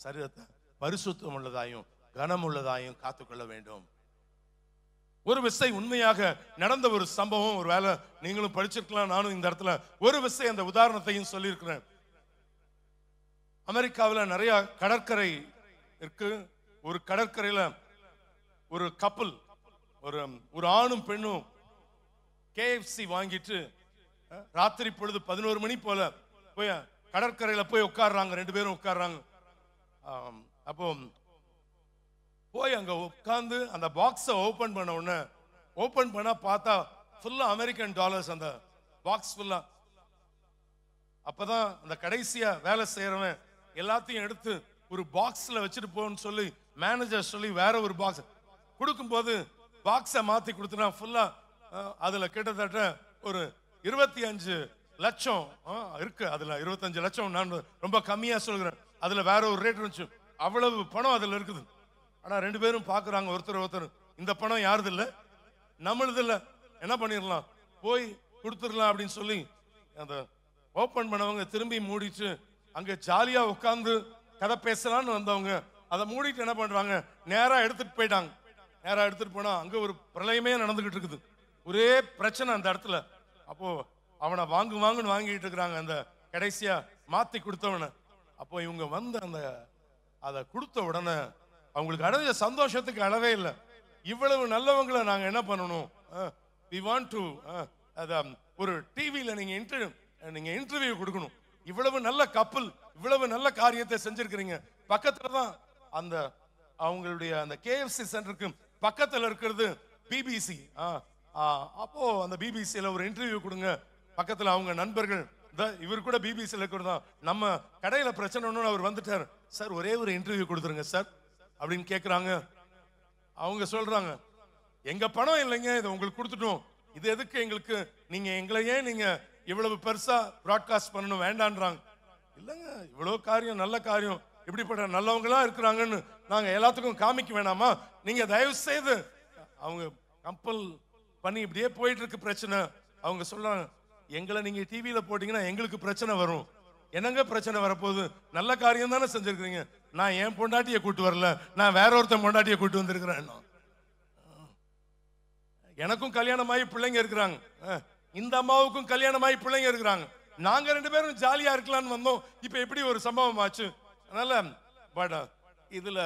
சரீரத்தை பரிசுத்தம் உள்ளதாயும் கனம் உள்ளதாயும் காத்துக்கொள்ள வேண்டும். ஒரு விசை உண்மையாக நடந்த ஒரு சம்பவம், ஒரு வேளை நீங்களும் படிச்சிருக்கலாம், நானும் இந்த இடத்துல ஒரு விசை அந்த உதாரணத்தையும் சொல்லியிருக்கிறேன். அமெரிக்காவில் நிறைய கடற்கரை இருக்கு. ஒரு கடற்கரையில ஒரு கப்பல், ஒரு ஆணும் பெண்ணும் KFC வாங்கிட்டு ராத்திரி பொழுது 11 மணி போல போய் கடற்கரையில போய் உட்கார்றாங்க. 2 பேரும் உட்கார்றாங்க. அப்போ போய் அங்க உட்கார்ந்து அந்த பாக்ஸை ஓபன் பண்ண உடனே, ஓபன் பண்ணா பார்த்தா ஃபுல்லா அமெரிக்கன் டாலர்ஸ் அந்த பாக்ஸ் ஃபுல்லா. அப்பதான் அந்த கடைசியா வேலை செய்யறவன் எல்லாத்தையும் எடுத்து ஒரு பாக்ஸ்ல வச்சுட்டு போன்னு சொல்லி மேனேஜர் சொல்லி வேற ஒரு பாக்ஸ் கொடுக்கும்போது பாக்ஸை மாத்தி கொடுத்துனா ஃபுல்லா அதுல கிட்டத்தட்ட ஒரு 25 லட்சம் இருக்கு. அதுல 25 லட்சம் நான் ரொம்ப கம்மியா சொல்கிறேன். அதுல வேற ஒரு ரேட் இருந்துச்சு. அவ்வளவு பணம் அதுல இருக்குது. ஆனா 2 பேரும் பாக்குறாங்க ஒருத்தர், இந்த பணம் யாருது இல்ல, நம்மளது இல்ல, என்ன பண்ணிடலாம், போய் கொடுத்துடலாம் அப்படின்னு சொல்லி அந்த ஓபன் பண்ணவங்க திரும்பி மூடிட்டு அங்க ஜாலியா உட்கார்ந்து கதை பேசலான்னு வந்தவங்க அதை மூடிட்டு என்ன பண்றாங்க, நேரா எடுத்துட்டு போயிட்டாங்க. நேரா எடுத்துட்டு போனா அங்க ஒரு பிரளயமே நடந்துகிட்டு இருக்குது. ஒரே பிரச்சனை அந்த இடத்துல. அப்போ அவனை வாங்குன்னு வாங்கிட்டு இருக்கிறாங்க அந்த கடைசியா மாத்தி கொடுத்தவன. அப்போ இவங்க வந்து அதை கொடுத்த உடனே அவங்களுக்கு அடைஞ்ச சந்தோஷத்துக்கு அளவே இல்லை. இவ்வளவு நல்லவங்களை நாங்க என்ன பண்ணணும், we want to ஒரு டிவியில நீங்க இன்டர்வியூ கொடுக்கணும். இவ்வளவு நல்ல கப்பல், இவ்வளவு நல்ல காரியத்தை செஞ்சிருக்கிறீங்க. பக்கத்துல தான் அந்த அவங்களுடைய அந்த KFC சென்டருக்கு பக்கத்துல இருக்கிறது BBC. அப்போ அந்த பிபிசியில ஒரு இன்டர்வியூ கொடுங்க. பக்கத்துல அவங்க நண்பர்கள், இவர் கூட பிபிசியில இருக்கிறதா, நம்ம கடையில பிரச்சனை அவர் வந்துட்டார் சார், ஒரே ஒரு இன்டர்வியூ கொடுத்துருங்க சார் அப்படின்னு கேட்குறாங்க. அவங்க சொல்றாங்க, எங்க பணம் இல்லைங்க, இதை உங்களுக்கு கொடுத்துட்டோம், இது எதுக்கு எங்களுக்கு, நீங்க எங்களையே நீங்க இவ்வளவு பெருசா பிராட்காஸ்ட் பண்ணணும் வேண்டான்றாங்க. இல்லைங்க, இவ்வளவு காரியம், நல்ல காரியம், இப்படிப்பட்ட நல்லவங்களா இருக்கிறாங்கன்னு நாங்க எல்லாத்துக்கும் காமிக்க வேணாமா? நீங்க தயவு செய்து, அவங்க கம்பல் பண்ணி இப்படியே போயிட்டு இருக்கு பிரச்சனை. அவங்க சொல்றாங்க, எங்களை நீங்க டிவியில போட்டீங்கன்னா எங்களுக்கு பிரச்சனை வரும். என்னங்க பிரச்சனை வரப்போகுது? நல்ல காரியம் தானே செஞ்சிருக்கீங்க. நான் என் பொண்டாட்டியை கூட்டு வரல, நான் வேற ஒருத்தன் பொண்டாட்டியை கூட்டு வந்திருக்கிறேன். எனக்கும் கல்யாணமாயி பிள்ளைங்க இருக்கிறாங்க, இந்த அம்மாவுக்கும் கல்யாணமாயி பிள்ளைங்க இருக்கிறாங்க. நாங்க 2 பேரும் ஜாலியா இருக்கலாம்னு வந்தோம். இப்ப எப்படி ஒரு சம்பவம் ஆச்சு? அதனால பட் இதுல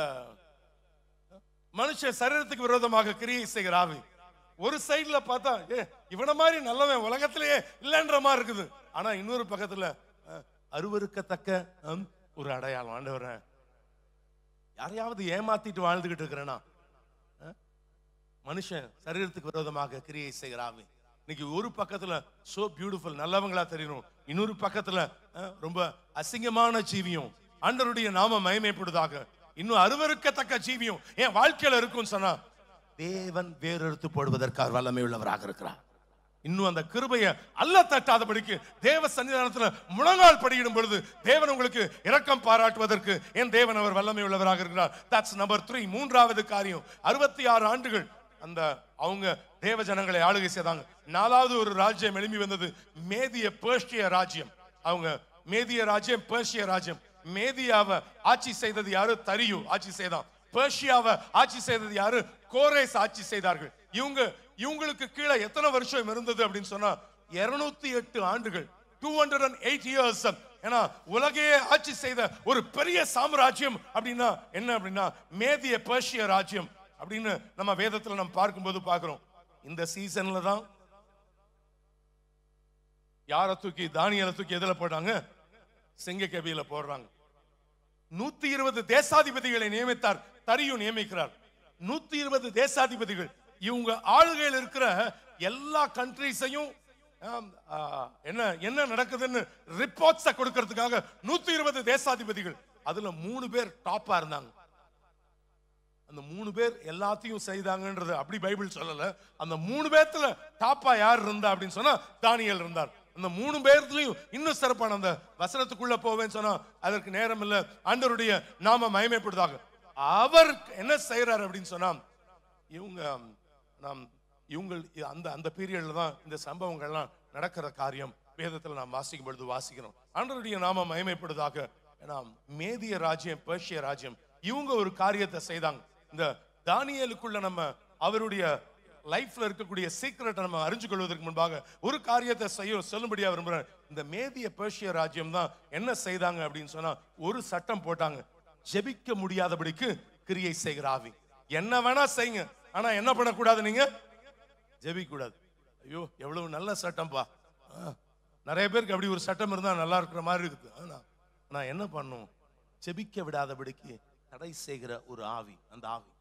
மனுஷ சரீரத்துக்கு விரோதமாக கிரியை செய்கிற ஆவி. ஒரு சைடுல பார்த்தா இவன மாதிரி நல்லவன் உலகத்திலேயே இல்லைன்ற மாதிரி இருக்குது. ஆனா இன்னொரு பக்கத்துல அருவருக்கத்தக்க ஒரு அடையாளம். ஆண்டவரே, யாரையாவது ஏமாத்திட்டு வாழ்ந்துகிட்டு இருக்கிறேன்னா, மனுஷன் சரீரத்துக்கு விரோதமாக கிரியை செய்கிற ஆவி. இன்னைக்கு ஒரு பக்கத்துல சோ பியூட்டிஃபுல் நல்லவங்களா தெரியணும், இன்னொரு பக்கத்துல ரொம்ப அசிங்கமான ஜீவியம். ஆண்டவருடைய நாம மகிமைப்படுவதாக. இன்னும் அருவருக்கத்தக்க ஜீவியம் என் வாழ்க்கையில இருக்கும் சொன்னா, தேவன் வேறெடுத்து போடுவதற்காக வல்லமை உள்ளவராக இருக்கிறார். இன்னும் அந்த கிருபையை அல்ல தட்டாதபடிக்கு தேவ சன்னிதானத்துல முழங்கால் படியிடும் பொழுது தேவன் உங்களுக்கு இரக்கம் பாராட்டுவதற்கு என் தேவன் அவர் வல்லமை உள்ளவராக இருக்கிறார். That's number 3. மூன்றாவது காரியம், 66 ஆண்டுகள் அந்த அவங்க தேவ ஜனங்களை ஆளுகை செய்தாங்க. 4வது ஒரு ராஜ்யம் எழும்பி வந்தது, மேதிய பேர்ஷிய ராஜ்யம். அவங்க மேதிய ராஜ்யம், பேர்ஷிய ராஜ்யம். மேதியாவை ஆட்சி செய்தது யாரு? தரியு ஆட்சி செய்தான். பேர்ஷியாவை ஆட்சி செய்தது யாரு? கோரேஸ் ஆட்சி செய்தார்கள். இவங்களுக்கு கீழே எத்தனை வருஷம் இருந்தது அப்படின்னு சொன்னா 208 ஆண்டுகள், 208 இயர்ஸ். ஏன்னா உலகையே ஆட்சி செய்த ஒரு பெரிய சாம்ராஜ்யம் அப்படின்னா என்ன அப்படின்னா மேதிய பேர்ஷிய ராஜ்யம் அப்படின்னு நம்ம வேதத்துல நம்ம பார்க்கும்போது பார்க்கிறோம். இந்த சீசன்ல தான் யாரை தூக்கி, தானியேலை தூக்கி எதுல போட்டாங்க? சிங்க கபியில போடுறாங்க. 120 தேசாதிபதிகளை நியமித்தார், தரியு நியமிக்கிறார். 120 தேசாதிபதிகள். இவங்க ஆளுகையில் இருக்கிற எல்லா கண்ட்ரீஸையும் என்ன நடக்குதுன்னு ரிப்போர்ட்ஸ கொடுக்கிறதுக்காக 120 தேசாதிபதிகள். அதுல 3 பேர் டாப்பா இருந்தாங்க. அந்த 3 பேர் எல்லாத்தையும் செய்தாங்கன்றது அப்படி பைபிள் சொல்லல. அந்த 3 பேர்த்துல டாப்பா யார் இருந்தா அப்படின்னு சொன்னா தானியேல் இருந்தார். அந்த 3 பேர்லயும் இன்னும் சிறப்பான அந்த வசனத்துக்குள்ள போவேன்னு சொன்னா அதற்கு நேரம் இல்ல. ஆண்டவருடைய நாம மகிமைப்படுதாக. அவர் என்ன செய்யறாரு அப்படின்னு சொன்னா, அந்த பீரியட்ல தான் இந்த சம்பவங்கள்லாம் நடக்கிற காரியம் வேதத்துல நாம் வாசிக்கும் பொழுது வாசிக்கிறோம். ஆண்டவருடைய நாம மகிமைப்படுதாக. மேதிய ராஜ்யம், பேர்ஷிய ராஜ்யம், இவங்க ஒரு காரியத்தை செய்தாங்க. இந்த தானியேலுக்குள்ள நம்ம அவருடைய லைஃப்ல இருக்கக்கூடிய சீக்ரெட்டை நம்ம அறிஞ்சு கொள்வதற்கு முன்பாக ஒரு காரியத்தை சொல்லும்படியா விரும்புறேன். இந்த மேதிய பேர்ஷிய ராஜ்யம் தான் என்ன செய்தாங்க அப்படின்னு சொன்னா, ஒரு சட்டம் போட்டாங்க, ஜெபிக்க முடியாதபடிக்கு கிரியை செய்கிற ஆவி. என்ன வேணா செய்யுங்க, ஆனா என்ன பண்ணக்கூடாது? நீங்க ஜெபிக்க கூடாது. ஐயோ எவ்வளவு நல்ல சட்டம்பா. நிறைய பேருக்கு அப்படி ஒரு சட்டம் இருந்தா நல்லா இருக்கிற மாதிரி இருக்குது. நான் என்ன பண்ணும்? ஜெபிக்க விடாதபடிக்கு தடை செய்கிற ஒரு ஆவி. அந்த ஆவி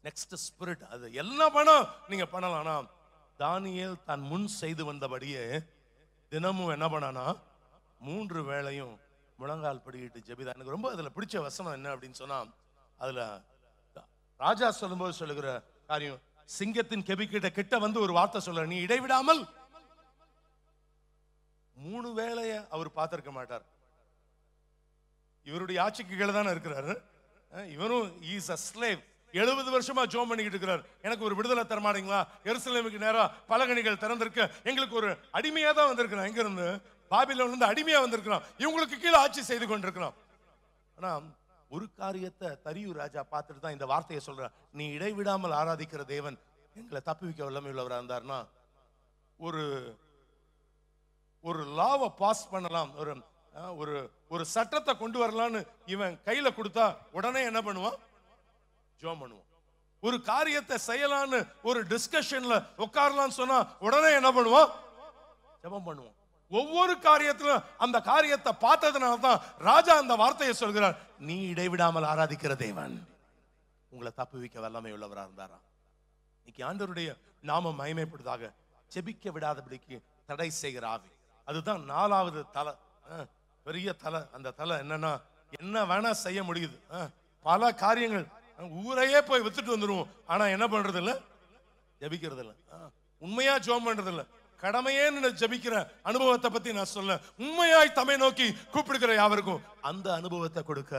நெக்ஸ்ட் ஸ்பிரிட். அது எல்லாம் வேணாம் நீங்க பண்ணலாம். தானியேல் தான் முன் செய்து வந்தபடியே தினமும் என்ன பண்ணானா 3 வேளையும் முழங்கால் படிக்கிட்டு ஜெபிதான். எனக்கு ரொம்ப அதுல பிடிச்ச வசனம் என்ன அப்படின்னு சொன்னா, அதுல ராஜா சொல்லும்போது சொல்லுகிற காரியம், சிங்கத்தின் கெபிக்கிட்ட கிட்ட வந்து ஒரு வார்த்தை சொல்ற, நீ இடைவிடாமல் 3 வேளைய அவர் பார்த்திருக்க மாட்டார். இவருடைய ஆட்சிக்கு கீழே தானே இருக்கிறாரு. இவரும் இஸ் a slave. 70 வருஷமா ஜோம் பண்ணிக்கிட்டு இருக்கிறார். எனக்கு ஒரு விடுதலை தரமாட்டீங்களா? எருசலேமுக்கு நேரா பலகணிகள் திறந்திருக்க, எங்களுக்கு ஒரு அடிமையா தான் வந்திருக்கிறான். எங்க இருந்து? பாபிலோன்ல இருந்து அடிமையா வந்திருக்கிறான். இவங்களுக்கு கீழே ஆட்சி செய்து கொண்டிருக்கிறான். ஆனா ஒரு காரியத்தை தரியு ராஜா பார்த்துட்டு தான் இந்த வார்த்தையை சொல்ற, நீ இடைவிடாமல் ஆராதிக்கிற தேவன் எங்களை தப்புவிக்க வல்லமை உள்ளவராக இருந்தார்னா ஒரு லாவை பாஸ் பண்ணலாம், ஒரு சட்டத்தை கொண்டு வரலான்னு இவன் கையில கொடுத்தா உடனே என்ன பண்ணுவான்? ஜோம் பண்ணுவான். ஒரு காரியத்தை செய்யலான்னு ஒரு டிஸ்கஷன்ல உட்காரலாம்னு சொன்னா உடனே என்ன பண்ணுவோம்? ஜெபம் பண்ணுவோம். ஒவ்வொரு காரியத்திலும் அந்த காரியத்தை பார்த்ததுனால தான் ராஜா அந்த வார்த்தையை சொல்கிறார், நீ இடைவிடாமல் ஆராதிக்கிற தேவன் உங்களை தப்புவிக்க வல்லமை உள்ளவரா இருந்தாரா. இன்னைக்கு ஆண்டவருடைய நாமம் மகிமைப்படுவதாக. ஜெபிக்க விடாதபடிக்கு தடை செய்கிற ஆவி, அதுதான் 4வது தலை, பெரிய தலை. அந்த தலை என்னன்னா, என்ன வேணா செய்ய முடியுது. பல காரியங்கள், ஊரையே போய் வித்துட்டு வந்துருவோம். ஆனா என்ன பண்றது இல்ல? ஜெபிக்கிறது இல்ல. உண்மையா ஜெபம் பண்றது இல்ல. கடமையே ஜெபிக்கிற அனுபவத்தை பத்தி நான் சொல்ல, உண்மையாய் தம்மை நோக்கி கூப்பிடுகிற யாவருக்கும் அந்த அனுபவத்தை கொடுக்க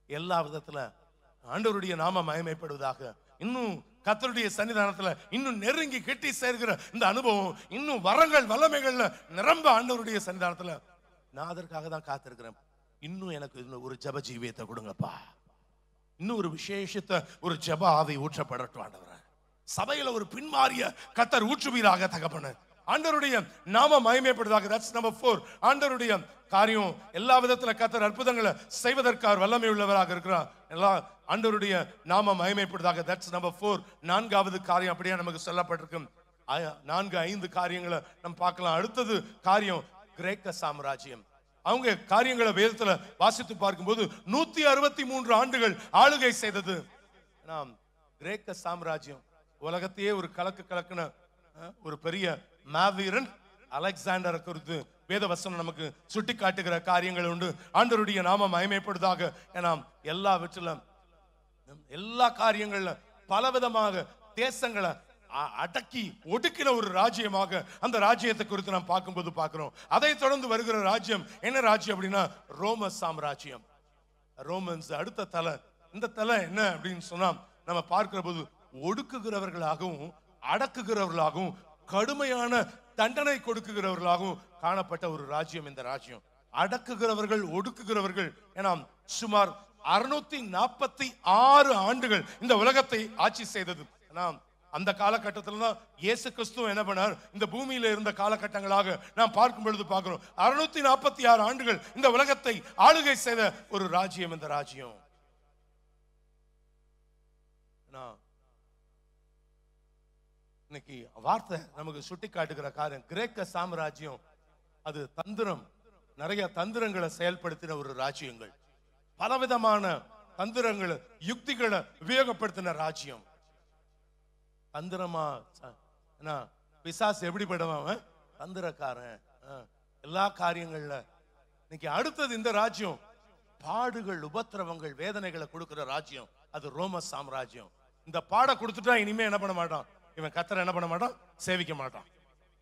எல்லா விதத்துல ஆண்டவருடைய நாம மகிமைப்படுவதாக. இன்னும் கர்த்தருடைய சன்னிதானத்துல இன்னும் நெருங்கி கெட்டி சேர்க்கிற இந்த அனுபவம், இன்னும் வரங்கள் வல்லமைகள்ல நிரம்ப ஆண்டவருடைய சன்னிதானத்துல நான் அதற்காக தான் காத்திருக்கிறேன். இன்னும் எனக்கு இன்னும் ஒரு ஜெப ஜீவியத்தை கொடுங்கப்பா. இன்னும் ஒரு விசேஷத்தை, ஒரு ஜெப ஆவி ஊற்றப்படட்டும் ஆண்டவரே. சபையில ஒரு பின்மாறிய கர்த்தர் ஊற்றுவீராக தகப்பனே. ஆண்டவருடைய நாம மகிமைப்படுவதாக. That's number 4. ஆண்டவருடைய காரியம் எல்லா விதத்துல கர்த்தர் அற்புதங்களை செய்வதற்காக வல்லமை உள்ளவராக இருக்கிறார். எல்லா ஆண்டவருடைய நாம மகிமைப்படுவதாக. That's number 4. 4வது காரியம் அப்படியே நமக்கு சொல்லப்பட்டிருக்கு. 4-5 காரியங்களை நம்ம பார்க்கலாம். அடுத்தது காரியம் கிரேக்க சாம்ராஜ்யம். அவங்க காரியங்களை வேதத்துல வாசித்து பார்க்கும்போது 163 ஆண்டுகள் ஆளுகை செய்தது. கிரேக்க சாம்ராஜ்யம் உலகத்தையே ஒரு கலக்குன ஒரு பெரிய மாவீரன் அலெக்சாண்டரை குறித்து வேதவசனம் நமக்கு சுட்டி காட்டுகிற காரியங்கள் உண்டு. ஆண்டவருடைய நாம மகிமைப்படுவதாக. ஏன்னா எல்லா காரியங்கள்ல பலவிதமாக தேசங்களை அடக்கி ஒடுக்கின ஒரு ராஜ்யமாக அந்த ராஜ்யத்தை குறித்து நாம் பார்க்கும்போது பார்க்கிறோம். அதை தொடர்ந்து வருகிற ராஜ்யம் என்ன ராஜ்யம் அப்படின்னா ரோம சாம்ராஜ்யம். ரோமன்ஸ் அடுத்த தலை. இந்த தலை என்ன அப்படின்னு சொன்னா நம்ம பார்க்கிற போது ஒடுக்குகிறவர்களாகவும் அடக்குகிறவர்களாகவும் கடுமையான தண்டனை கொடுக்குகிறவர்களாகவும் காணப்பட்ட ஒரு ராஜ்யம் இந்த ராஜ்யம். அடக்குகிறவர்கள், ஒடுக்குகிறவர்கள். ஏன்னா சுமார் 646 ஆண்டுகள் இந்த உலகத்தை ஆட்சி செய்தது. அந்த காலகட்டத்தில் தான் இயேசு கிறிஸ்து என்ன பண்ணார்? இந்த பூமியில இருந்த காலகட்டங்களாக நாம் பார்க்கும் பொழுது பார்க்கிறோம். 646 ஆண்டுகள் இந்த உலகத்தை ஆளுகை செய்த ஒரு ராஜ்யம் இந்த ராஜ்யம். இன்னைக்கு வார்த்தை நமக்கு சுட்டி காட்டுகிற காரியம் கிரேக்க சாம்ராஜ்யம். அது தந்திரம், நிறைய தந்திரங்களை செயல்படுத்தின ஒரு ராஜ்யங்கள். பலவிதமான தந்திரங்களை, யுக்திகளை உபயோகப்படுத்தின ராஜ்யம். தந்திரமா பிசாசு எப்படி படுவான்? தந்திரக்காரன். எல்லா காரியங்கள்ல இன்னைக்கு அடுத்தது இந்த ராஜ்யம் பாடுகள், உபத்திரவங்கள், வேதனைகளை கொடுக்கிற ராஜ்யம். அது ரோம சாம்ராஜ்யம். இந்த பாட கொடுத்துட்டா இனிமே என்ன பண்ண மாட்டான் இவன்? கர்த்தரை என்ன பண்ண மாட்டான்? சேவிக்க மாட்டான்.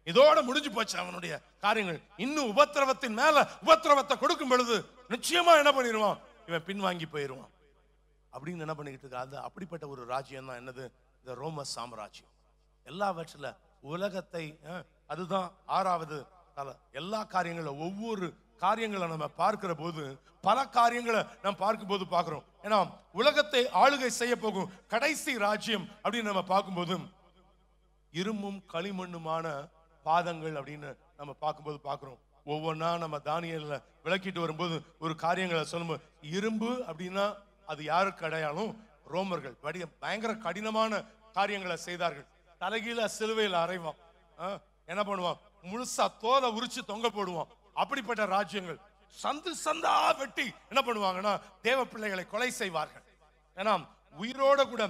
இதோட முடிஞ்சு போச்சு அவனுடைய காரியங்கள். இன்னும் உபத்திரவத்தின் மேல உபத்திரவத்தை கொடுக்கும் பொழுது நிச்சயமா என்ன பண்ணிடுவான்? இவன் பின்வாங்கி போயிடுவான் அப்படின்னு என்ன பண்ணிக்கிட்டு இருக்க. அது அப்படிப்பட்ட ஒரு ராஜ்யம் தான் என்னது? இந்த ரோம சாம்ராஜ்யம். எல்லாவற்றில உலகத்தை, அதுதான் 6வது தலை. எல்லா காரியங்களும் ஒவ்வொரு காரியங்களை நம்ம பார்க்கிற போது பல காரியங்களை நாம் பார்க்கும் போது பார்க்கிறோம். ஏன்னா உலகத்தை ஆளுகை செய்ய போகும் கடைசி ராஜ்யம் அப்படின்னு நம்ம பார்க்கும்போது இரும்பும் களிமண்ணுமான பாதங்கள் அப்படின்னு நம்ம பார்க்கும்போது பார்க்கிறோம். ஒவ்வொன்றா நம்ம தானியேல்ல விளக்கிட்டு வரும்போது ஒரு காரியங்களை சொல்லும்போது, இரும்பு அப்படின்னா அது யாருக்கு அடையாளம்? ரோமர்கள். பயங்கர கடினமான காரியங்களை செய்தார்கள். தலைகீழ சிலுவையில் அறைவான். என்ன பண்ணுவான்? முழுசா தோலை உரிச்சு தொங்க போடுவான். அப்படிப்பட்ட ராஜ்யங்கள். சந்து சந்தா வெட்டி என்ன பண்ணுவாங்கன்னா தேவ பிள்ளைகளை கொலை செய்வார்கள். ஏன்னா உயிரோட கூட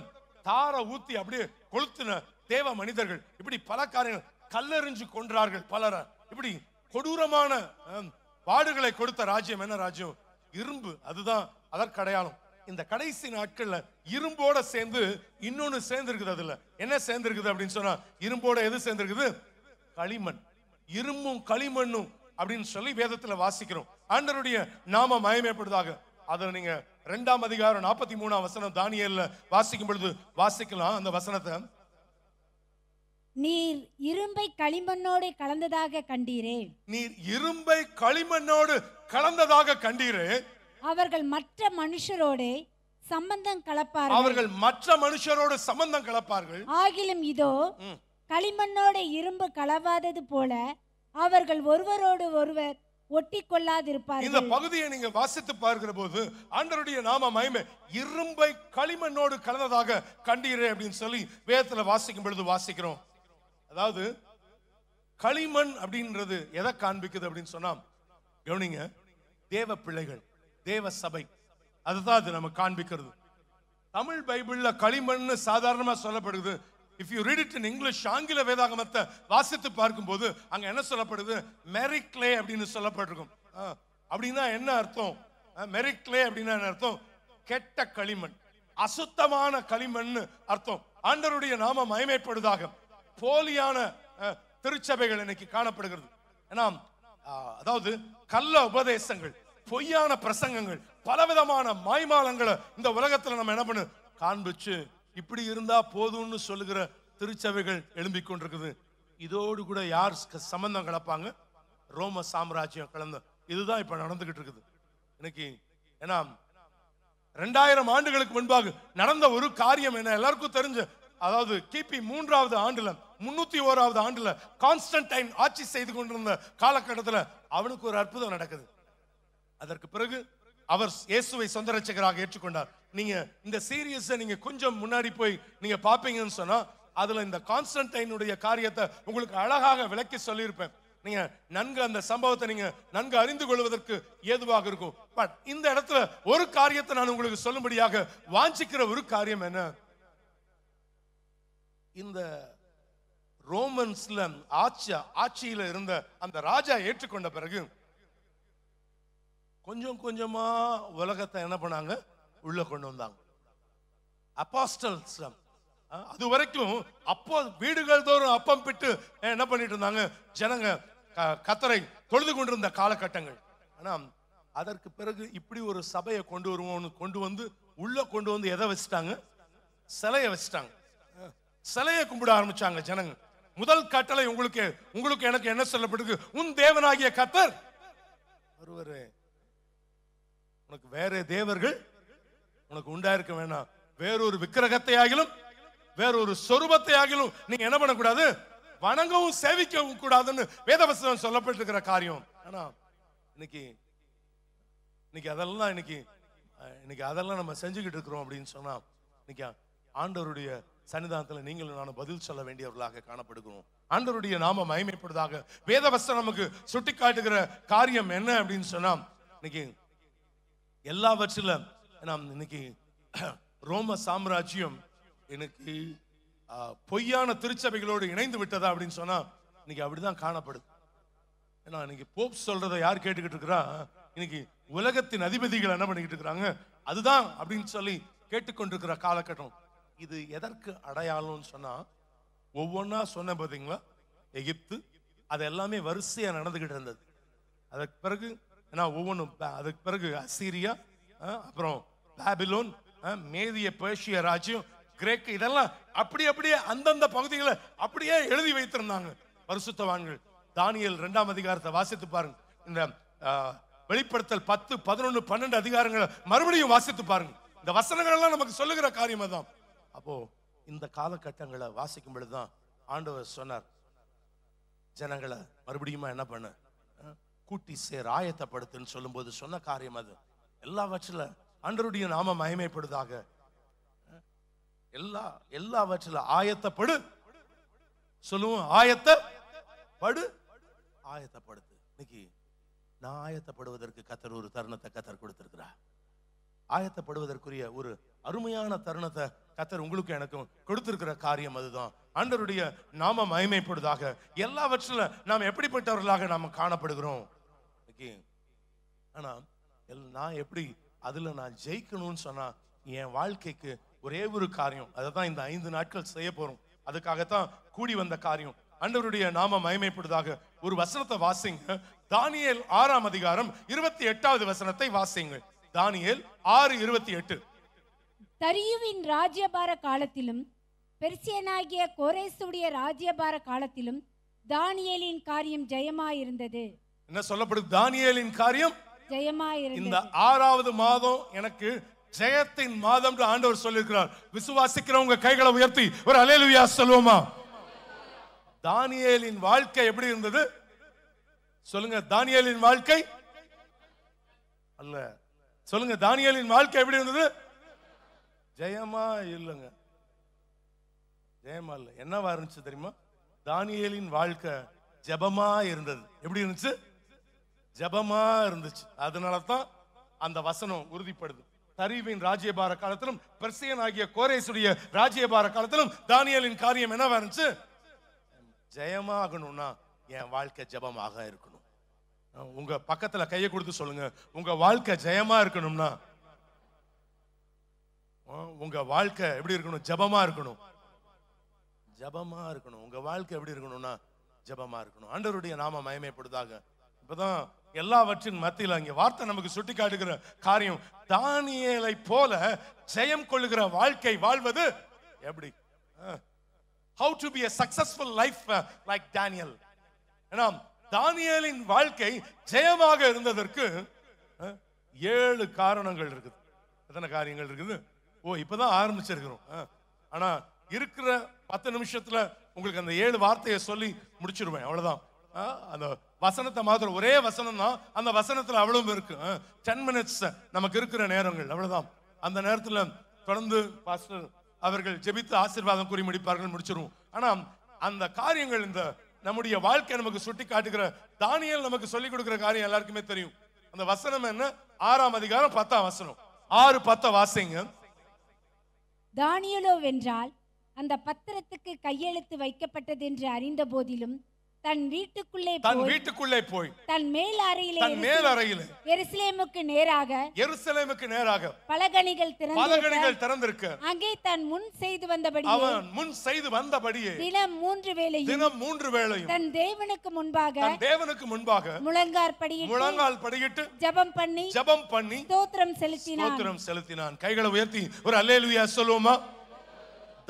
தார ஊத்தி அப்படியே கொளுத்தின தேவ மனிதர்கள். இப்படி பல காரியங்கள், கல்லெறிஞ்சு கொன்றார்கள் பலரை. இப்படி கொடூரமான பாடுகளை கொடுத்த ராஜ்யம் என்ன ராஜ்யம்? இரும்பு. அதுதான் அதற்கு அடையாளம். இந்த கடைசி நாட்கள்ல இரும்போட சேர்ந்து இன்னொன்னு சேர்ந்திருக்குது. அதுல என்ன சேர்ந்திருக்குது அப்படின்னு சொன்னா, இரும்போட எது சேர்ந்திருக்குது? களிமண். இரும்பும் களிமண்ணும் அப்படின்னு சொல்லி வேதத்துல வாசிக்கிறோம். ஆண்டவருடைய நாம மகிமைப்படுவதாக. அதுல நீங்க 2ஆம் அதிகாரம் 43ஆம் வசனம் தானியேல்ல வாசிக்கும் பொழுது வாசிக்கலாம் அந்த வசனத்தை. நீர் இரும்பை களிமண்ணோடு கலந்ததாக கண்டீரே. நீர் இரும்பை களிமண்ணோடு கலந்ததாக கண்டீரே. அவர்கள் மற்ற மனுஷரோடு சம்பந்தம் கலப்பார்கள். அவர்கள் மற்ற மனுஷரோடு சம்பந்தம் கலப்பார்கள். ஆகிலும் இதோ களிமண்ணோடு இரும்பு கலவாதது போல அவர்கள் ஒருவரோடு ஒருவர் ஒட்டி கொள்ளாதிருப்பார்கள். இந்த பகுதியை நீங்க வாசித்து பார்க்கிற போது ஆண்டவருடைய நாம மகிமை இரும்பை களிமண்ணோடு கலந்ததாக கண்டீரே அப்படின்னு சொல்லி வேதத்துல வாசிக்கும் பொழுது வாசிக்கிறோம். அதாவது களிமண் அப்படின்றது எதை காண்பிக்குது அப்படின்னு சொன்னா, கவனிங்க, தேவ பிள்ளைகள், தேவ சபை, அதுதான் அது நம்ம காண்பிக்கிறது. தமிழ் பைபிள்ல களிமண் சாதாரணமா சொல்லப்படுது. If you read it in English, ஆங்கில வேதாகமத்தை வாசித்து பார்க்கும்போது அங்க என்ன சொல்லப்படுது, மெரிக்லே அப்படின்னு சொல்லப்பட்டிருக்கும். அப்படின்னா என்ன அர்த்தம்? மெரிக்லே அப்படின்னா என்ன அர்த்தம்? கெட்ட களிமண், அசுத்தமான களிமண் அர்த்தம். ஆண்டவருடைய நாம மகிமைப்படுவதாக. போலியான திருச்சபைகள் இன்னைக்கு காணப்படுகிறது. ஏன்னா அதாவது கள்ள உபதேசங்கள், பொய்யான பிரசங்கங்கள், பலவிதமான மாய்மாலங்களை இந்த உலகத்துல நம்ம என்ன பண்ணு காண்பிச்சு இப்படி இருந்தா போதும்னு சொல்லுகிற திருச்சபைகள் எழும்பிக் கொண்டிருக்குது. இதோடு கூட யார் சம்பந்தம் கலப்பாங்க? ரோம சாம்ராஜ்யம் கலந்து. இதுதான் இப்ப நடந்துகிட்டு இருக்குது இன்னைக்கு. ஏன்னா 2000 ஆண்டுகளுக்கு முன்பாக நடந்த ஒரு காரியம் என்ன எல்லாருக்கும் தெரிஞ்ச, அதாவது கிபி 3வது ஆண்டுல 301வது ஆண்டுல கான்ஸ்டன்டைன் ஆட்சி செய்து கொண்டிருந்த காலகட்டத்தில் அவனுக்கு ஒரு அற்புதம் நடக்குது. அதற்கு பிறகு அவர் இயேசுவை சொந்த ரட்சகராக ஏற்றுக்கொண்டார். நீங்க இந்த சீரியஸை நீங்க கொஞ்சம் முன்னாடி போய் நீங்க பாப்பீங்கன்னு சொன்னா அதுல இந்த கான்ஸ்டன்டைனுடைய காரியத்தை உங்களுக்கு அழகாக விளக்கி சொல்லியிருப்பேன். நீங்க நன்கு அந்த சம்பவத்தை நீங்க நன்கு அறிந்து கொள்வதற்கு ஏதுவாக இருக்கும். பட் இந்த இடத்துல ஒரு காரியத்தை நான் உங்களுக்கு சொல்லும்படியாக வாஞ்சிக்கிற ஒரு காரியம் என்ன, இந்த ரோமன்ஸ்ல ஆட்சியில இருந்த அந்த ராஜா ஏற்றுக்கொண்ட பிறகு கொஞ்சம் கொஞ்சமா உலகத்தை என்ன பண்ணாங்க, உள்ள கொண்டு வந்தாங்க. அப்போஸ்டல்ஸ் அது வரைக்கும் அப்போ வீடுகள் தோறும் அப்பம் பிட்டு என்ன பண்ணிட்டு இருந்தாங்க ஜனங்க, கர்த்தரை தொழுது கொண்டிருந்த காலகட்டங்கள். ஆனா அதற்கு பிறகு இப்படி ஒரு சபையை கொண்டு வருவோம்னு கொண்டு வந்து உள்ள கொண்டு வந்து எதை வச்சுட்டாங்க, சிலையை வச்சுட்டாங்க. சிலையை கும்பிட ஆரம்பிச்சாங்க ஜனங்க. முதல் கட்டளை உங்களுக்கு எனக்கு என்ன சொல்லப்படுது, உன் தேவனாகிய கர்த்தர் ஒருவரே, உனக்கு வேற தேவர்கள் உனக்கு உண்டாயிருக்க வேணாம். வேறொரு விக்கிரகத்தை ஆகிலும் வேறொரு சொரூபத்தை ஆகிலும் நீங்க என்ன பண்ணக்கூடாது, வணங்கவும் சேவிக்கவும் கூடாதுன்னு வேதவசனம் சொல்லப்பட்டிருக்கிற காரியம். ஆனா இன்னைக்கு அதெல்லாம் நம்ம செஞ்சுக்கிட்டு இருக்கிறோம் அப்படின்னு சொன்னா இன்னைக்கு ஆண்டவருடைய சன்னிதானத்தில் நீங்களும் நானும் பதில் சொல்ல வேண்டியவர்களாக காணப்படுகிறோம். ஆண்டவருடைய நாம மகிமைப்படுவதாக. வேதவசனம் நமக்கு சுட்டி காட்டுகிற காரியம் என்ன அப்படின்னு சொன்னா, இன்னைக்கு எல்லாவற்றிலும் இன்னைக்கு ரோம சாம்ராஜ்யம் இன்னைக்கு பொய்யான திருச்சபைகளோடு இணைந்து விட்டதா அப்படின்னு சொன்னா இன்னைக்கு அப்படிதான் காணப்படுது. ஏன்னா இன்னைக்கு போப் சொல்றதை யார் கேட்டுக்கிட்டு இருக்கிறா, இன்னைக்கு உலகத்தின் அதிபதிகள் என்ன பண்ணிக்கிட்டு இருக்கிறாங்க, அதுதான் அப்படின்னு சொல்லி கேட்டுக்கொண்டிருக்கிற காலகட்டம். இது எதற்கு அடையாளம்னு சொன்னா, ஒவ்வொன்னா சொன்ன பாத்தீங்களா, எகிப்து அது எல்லாமே வரிசையா நடந்துகிட்டு இருந்தது. அதுக்கு பிறகு ஒவ்வொன்றும், அதுக்கு பிறகு அசீரியா, அப்புறம் பாபிலோன், மேதிய பெர்ஷிய ராஜ்யம், கிரேக்கு, இதெல்லாம் அப்படியே அந்தந்த பகுதிகளை அப்படியே எழுதி வைத்திருந்தாங்க பரிசுத்தவான்கள். தானியேல் 2ஆம் அதிகாரத்தை வாசித்து பாருங்க. இந்த வெளிப்படுத்தல் 10, 11, 12 அதிகாரங்களை மறுபடியும் வாசித்து பாருங்க. இந்த வசனங்கள் எல்லாம் நமக்கு சொல்லுகிற காரியம் தான். அப்போ இந்த காலகட்டங்களை வாசிக்கும் பொழுதுதான் ஆண்டவர் சொன்னார், ஜனங்களை மறுபடியும் என்ன பண்ண, கூட்டி சேர், ஆயத்தப்படுத்துன்னு சொல்லும் போது சொன்ன காரியம் அது. எல்லாவற்றில ஆண்டவருடைய நாம மகிமைப்படுவதாக. எல்லாவற்றில ஆயத்தப்படு சொல்லுவோம், ஆயத்தப்படுத்து. இன்னைக்கு நான் ஆயத்தப்படுவதற்கு கர்த்தர் ஒரு தருணத்தை கர்த்தர் கொடுத்திருக்கிறார். ஆயத்தப்படுவதற்குரிய ஒரு அருமையான தருணத்தை கர்த்தர் உங்களுக்கு எனக்கும் கொடுத்திருக்கிற காரியம் அதுதான். ஆண்டவருடைய நாம மகிமைப்படுவதாக. எல்லாவற்றில நாம் எப்படிப்பட்டவர்களாக நாம் காணப்படுகிறோம். ஆனா நான் எப்படி அதுல நான் ஜெயிக்கணும்னு சொன்னா, என் வாழ்க்கைக்கு ஒரே ஒரு காரியம், அதைதான் இந்த 5 நாட்கள் செய்ய போறோம். அதுக்காகத்தான் கூடி வந்த காரியம். ஆண்டவருடைய நாம மகிமைப்படுவதாக. ஒரு வசனத்தை வாசிங்க. தானியேல் 6ஆம் அதிகாரம் 28வது வசனத்தை வாசிங்க. தானியேல் 6:28. தரியுவின் ராஜ்யபார காலத்திலும் பெர்சியனாகிய கோரேசுடைய ராஜ்யபார காலத்திலும் தானியேலின் காரியம் ஜெயமாயிருந்தது. என்ன சொல்லப்படுது? தானியேலின் காரியம் ஜெயமாயிருந்தது. இந்த 6வது மாதம் எனக்கு ஜெயத்தின் மாதம் ஆண்டவர் சொல்லியிருக்கிறார். விசுவாசிக்கிறவங்க கைகளை உயர்த்தி ஒரு அல்லேலூயா சொல்லுவோமா? தானியேலின் வாழ்க்கை எப்படி இருந்தது? சொல்லுங்க, தானியேலின் வாழ்க்கை அல்ல. சொல்லுங்க, தானியேலின் வாழ்க்கை எப்படி இருந்தது? ஜெயமா இல்லைங்க, ஜெயமா இல்ல. என்னவா இருந்துச்சு தெரியுமா? தானியேலின் வாழ்க்கை ஜெபமா இருந்தது. எப்படி இருந்துச்சு? ஜெபமா இருந்துச்சு. அதனாலதான் அந்த வசனம் உறுதிப்படுது. தரீவின் ராஜ்யபார காலத்திலும் பெர்சியன் ஆகிய கோரேசுடைய ராஜ்யபார காலத்திலும் தானியேலின் காரியம் என்னவா இருந்துச்சு? ஜெயமாகணும்னா என் வாழ்க்கை ஜெபமாக இருக்கணும். உங்க பக்கத்துல கையை கொடுத்து சொல்லுங்க, உங்க வாழ்க்கை ஜெயமா இருக்கணும்னா உங்க வாழ்க்கை எப்படி இருக்கணும்? ஜெபமா இருக்கணும். ஜெபமா இருக்கணும். உங்க வாழ்க்கை எப்படி இருக்கணும்னா ஜெபமா இருக்கணும். ஆண்டவருடைய நாம மகிமைப்படுதாக. இப்பதான் எல்லாவற்றின் மத்தியில் அங்கே வார்த்தை நமக்கு சுட்டி காட்டுகிற காரியம், தானியேலை போல ஜெயம் கொள்ளுகிற வாழ்க்கை வாழ்வது எப்படி? How to be a successful life like Daniel. ஏன்னா தானியேலின் வாழ்க்கை ஜெயமாக இருந்ததற்கு 7 காரணங்கள் இருக்குது. எத்தனை காரியங்கள் இருக்குது? இப்பதான் ஆரம்பிச்சிருக்கிறோம். ஆனா இருக்கிற 10 நிமிஷத்துல உங்களுக்கு அந்த 7 வார்த்தையை சொல்லி முடிச்சிருவேன். அவ்வளவுதான். அந்த வசனத்தை மாத்திரம், ஒரே வசனம் தான், அந்த வசனத்துல அவ்வளவு இருக்கு. 10 minutes நமக்கு இருக்கிற நேரங்கள், அவ்வளவுதான். அந்த நேரத்துல தொடர்ந்து பாஸ்டர் அவர்கள் ஜெபித்து ஆசீர்வாதம் கூறி முடிப்பார்கள், முடிச்சிருவோம். ஆனா அந்த காரியங்கள், இந்த நம்முடைய வாழ்க்கை நமக்கு சுட்டி காட்டுகிற தானியேல் நமக்கு சொல்லிக் கொடுக்கிற காரியம் எல்லாருக்குமே தெரியும். அந்த வசனம் என்ன? 6ஆம் அதிகாரம் 10ஆம் வசனம். 6:10 வாசிங்க. தானியேலோ வென்றால் அந்த பத்திரத்துக்கு கையெழுத்து வைக்கப்பட்டது என்று அறிந்த போதிலும் தன் வீட்டுக்குள்ளே போய் தன் மேல் அறையிலே எருசலேமுக்கு நேராக பலகணிகள் திறந்திருக்க அங்கே தான் முன் செய்து வந்தபடியே தினம் 3 வேளையும் தன் தேவனுக்கு முன்பாக முழங்கால் படியிட்டு ஜெபம் பண்ணி ஸ்தோத்திரம் செலுத்தினான். கைகளை உயர்த்தி ஒரு அல்லேலூயா சொல்லுவோமா?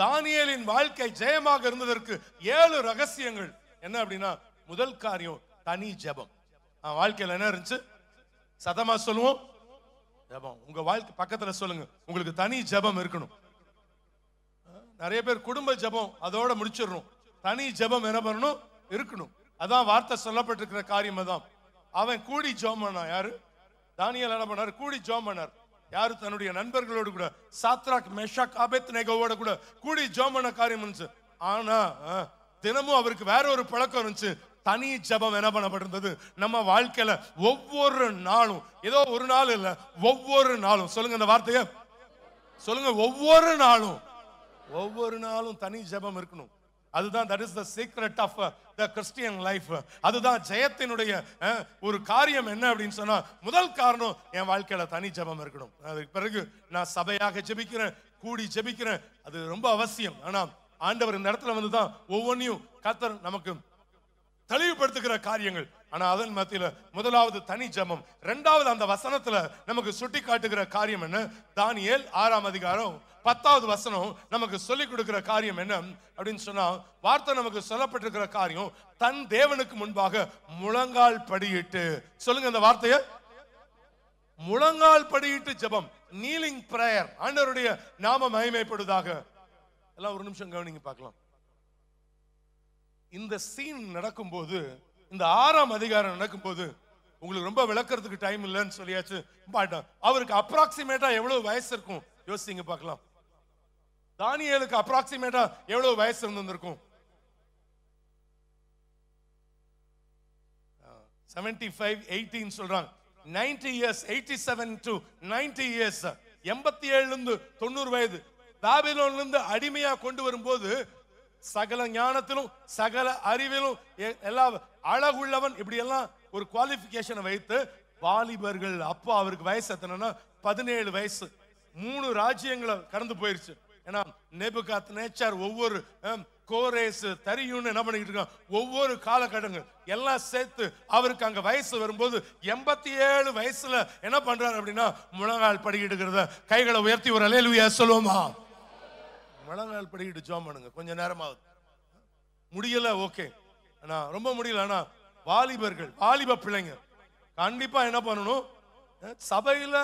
தானியேலின் வாழ்க்கை ஜெயமாக இருந்ததற்கு 7 ரகசியங்கள். என்ன அப்படின்னா, முதல் காரியம் தனி ஜெபம். வாழ்க்கையில் என்ன இருந்துச்சு? சதமா சொல்லுவோம், ஜெபம். உங்க வாழ்க்கை பக்கத்துல சொல்லுங்க, உங்களுக்கு தனி ஜெபம் இருக்கணும். நிறைய பேர் குடும்ப ஜெபம் அதோட முடிச்சிடணும். தனி ஜெபம் என்ன பண்ணணும்? இருக்கணும். அதான் வார்த்தை சொல்லப்பட்டிருக்கிற காரியம். அதான் அவன் கூடி ஜெபம் பண்ணான். யாரு? தானியேல் என்ன பண்ணாரு? கூடி ஜெபம் பண்ணார். யாரு? தன்னுடைய நண்பர்களோடு கூட, சாத்ராக் மேஷாக் ஆபேத்நேகோவோட கூட கூடி ஜெபம் பண்ண காரியம் இருந்துச்சு. ஆனா தினமும் அவருக்கு வேற ஒரு பழக்கம் இருந்துச்சு. தனி ஜெபம் என்ன பண்ணப்பட்டிருந்தது? நம்ம வாழ்க்கையில ஒவ்வொரு நாளும், ஏதோ ஒரு நாள் இல்ல, ஒவ்வொரு நாளும். சொல்லுங்க அந்த வார்த்தைய சொல்லுங்க. ஒவ்வொரு நாளும் தனி ஜெபம் இருக்கணும். அதுதான் that is the secret of the Christian life. அதுதான் ஜெயத்தினுடைய ஒரு காரியம். என்ன அப்படின்னு சொன்னா, முதல் காரணம் என் வாழ்க்கையில தனி ஜெபம் இருக்கணும். அதுக்கு பிறகு நான் சபையாக ஜெபிக்கிறேன், கூடி ஜெபிக்கிறேன், அது ரொம்ப அவசியம். ஆனா ஆண்டவர் இந்த இடத்துல வந்துதான் ஒவ்வொன்றையும் கர்த்தர் நமக்கு தெளிவுபடுத்துகிற காரியங்கள். ஆனா அதன் மத்தியில முதலாவது தனி ஜெபம். 2வது அந்த வசனத்துல நமக்கு சுட்டி காட்டுகிற காரியம் என்ன? தானியேல் 6ஆம் அதிகாரம் 10வது வசனம் நமக்கு சொல்லிக் கொடுக்கிற காரியம் என்ன அப்படின்னு சொன்னா, வார்த்தை நமக்கு சொல்லப்பட்டிருக்கிற காரியம், தன் தேவனுக்கு முன்பாக முழங்கால் படியிட்டு. சொல்லுங்க அந்த வார்த்தைய, முழங்கால் படியிட்டு ஜெபம், நீலிங் பிரேயர். ஆண்டவருடைய நாம மகிமைப்படுவதாக. எல்லாம் ஒரு நிமிஷம் கவனிங்க பார்க்கலாம். இந்த சீன் நடக்கும்போது, இந்த 6ஆம் அதிகாரம் நடக்கும்போது, உங்களுக்கு ரொம்ப விளக்கறதுக்கு டைம் இல்லைன்னு சொல்லியாச்சு. அவருக்கு அப்ராக்சிமேட்டா எவ்வளவு வயசு இருக்கும் யோசிங்க பார்க்கலாம். தானியேலுக்கு அப்ராக்சிமேட்டா எவ்வளவு வயசு இருந்திருக்கும்? 75, 18 சொல்றாங்க. 90 years, 87 to 90 years, 87 இருந்து 90 வயது. பாபிலோன்ல இருந்து அடிமையா கொண்டு வரும்போது சகல ஞானத்திலும் சகல அறிவிலும் எல்லா அழகுள்ளவன், இப்படி எல்லாம் ஒரு குவாலிபிகேஷனை வைத்து வாலிபர்கள். அப்போ அவருக்கு வயசு எத்தனைன்னா 17 வயசு. 3 ராஜ்யங்களை கடந்து போயிருச்சு. ஏன்னா நேபுகாத்நேச்சார் ஒவ்வொரு கோரேஸ் தரியுன்னு என்ன பண்ணிட்டு இருக்கான், ஒவ்வொரு காலகட்டங்கள் எல்லாம் சேர்த்து அவருக்கு அங்க வயசு வரும்போது 87 வயசுல என்ன பண்றாரு அப்படின்னா, முழங்கால் படிக்கிட்டு கைகளை உயர்த்தி ஒரு அல்லேலூயா சொல்லுவோமா? முழங்கால் படிக்கிட்டு ஜெபம் பண்ணுங்க. கொஞ்ச நேரமாவது முடியல, ஓகே. ஆனா ரொம்ப முடியல. ஆனா வாலிபர்கள், வாலிப பிள்ளைங்க கண்டிப்பா என்ன பண்ணணும்? சபையில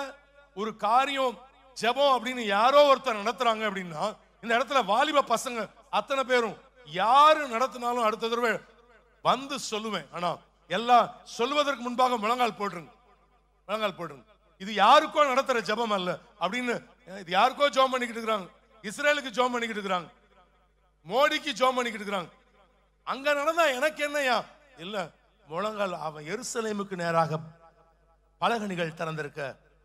ஒரு காரியம் ஜெபம் அப்படின்னு யாரோ ஒருத்தர் நடத்துறாங்க அப்படின்னா, இந்த இடத்துல வாலிப பசங்க அத்தனை பேரும் யாரு நடத்தினாலும் அடுத்த தடவை வந்து சொல்லுவேன். ஆனா எல்லாம் சொல்வதற்கு முன்பாக முழங்கால் போட்டுருங்க, முழங்கால் போட்டுருங்க. இது யாருக்கோ நடத்துற ஜெபம் அல்ல அப்படின்னு. இது யாருக்கோ ஜெபம் பண்ணிக்கிட்டு இருக்கிறாங்க. இஸ்ரேலுக்கு ஜெபம் பண்ணிக்கிட்டு இருக்கிறாங்க, மோடிக்கு ஜெபம் பண்ணிக்கிட்டு இருக்கிறாங்க. அங்க நடந்தா எனக்கு என்னையா இல்ல. முழங்கால், அவன் எருசலேமுக்கு நேராக பலகணிகள் திறந்திருக்க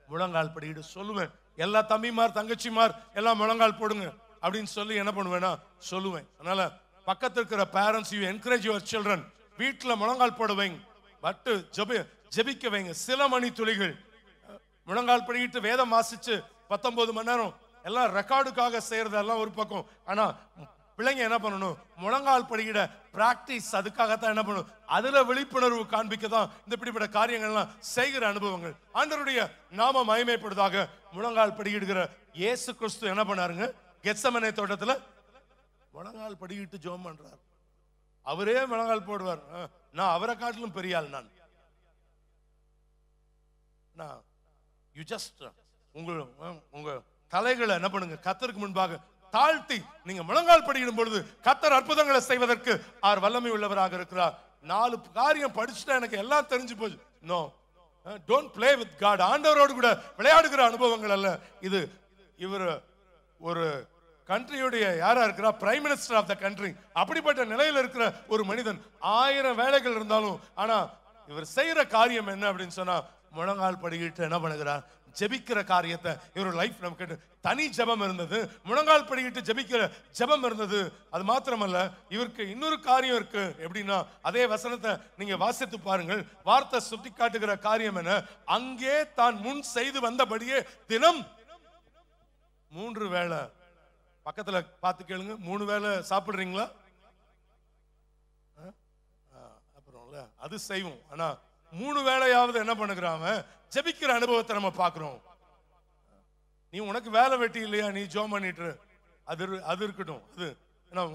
முழங்கால் படிக்கிட்டு சொல்லுவேன். எல்லா தம்பிமார் தங்கச்சிமார் எல்லாம் முழங்கால் போடுங்க அப்படின்னு சொல்லி என்ன பண்ணுவேன்னா சொல்லுவேன். அதனால பக்கத்துல இருக்கிற parents, you encourage your children, வீட்டுல முழங்கால் போட வைங்க, பட்டு ஜெபிக்க வைங்க. சில மணி துளிகள் முழங்கால் படிக்கிட்டு வேதம் வாசிச்சு 19 மணி நேரம் எல்லாம் ரெக்கார்டுக்காக செய்யறதெல்லாம் ஒரு பக்கம். ஆனா பிள்ளைங்க என்ன பண்ணணும், முழங்கால் படிக்கிற பிராக்டிஸ், அதுக்காகத்தான் என்ன பண்ணணும், அதுல விழிப்புணர்வு காண்பிக்க தான் இந்த இப்படிப்பட்ட காரியங்கள்லாம் செய்கிற அனுபவங்கள். ஆண்டவருடைய நாம மகிமைப்படுவதாக. முழங்கால் படிக்கிடுகிற இயேசு கிறிஸ்து என்ன பண்ணாருங்க, கெத்செமனே தோட்டத்துல முழங்கால் படிக்கிட்டு ஜெபம் பண்றார். அவரே முழங்கால் போடுவார். நான் அவரை காட்டிலும் பெரிய ஆள். நான் யூ ஜஸ்ட் உங்க தலைகளை என்ன பண்ணுங்க, கர்த்தருக்கு முன்பாக தாழ்த்தி நீங்க முழங்கால் படியிடும் பொழுது கர்த்தர் அற்புதங்களை செய்வதற்கு அவர் வல்லமை உள்ளவராக இருக்கிறார். 4 காரியம் படிச்சுட்டா எனக்கு எல்லாம் தெரிஞ்சு போச்சு. No, don't play with God. ஆண்டவரோடு கூட விளையாடுகிற அனுபவங்கள் அல்ல இது. இவர் ஒரு கண்ட்ரியுடைய யாரா இருக்கிறா, prime minister of the country. அப்படிப்பட்ட நிலையில் இருக்கிற ஒரு மனிதன், 1000 வேலைகள் இருந்தாலும் ஆனா இவர் செய்யற காரியம் என்ன அப்படின்னு சொன்னா முழங்கால் படிக்கிட்டு என்ன பண்ணுகிறார், ஜெபிக்கிற காரியத்தை. இவர் லைஃப் நமக்கு தனி ஜெபம் இருந்தது, முழங்கால் படிக்கிட்டு ஜெபிக்கிற ஜெபம் இருந்தது. அது மாத்திரமல்ல, இவருக்கு இன்னொரு காரியம் இருக்கு. எப்படின்னா அதே வசனத்தை நீங்க வாசித்து பாருங்கள். வார்த்தை சுட்டி காட்டுகிற காரியம் என்ன, அங்கே தான் முன் செய்து வந்தபடியே தினம் 3 வேளை. பக்கத்துல பார்த்து கேளுங்க, 3 வேளை சாப்பிடுறீங்களா? அப்புறம்ல அது செய்வோம். ஆனா 3 வேளையாவது என்ன பண்ணுகிறாங்க, ஜெபிக்கிற அனுபவத்தை நம்ம பார்க்கிறோம். நீ உனக்கு வேலை வெட்டி இல்லையா, நீ ஜெபம் பண்ணிட்டு அது இருக்கட்டும். அது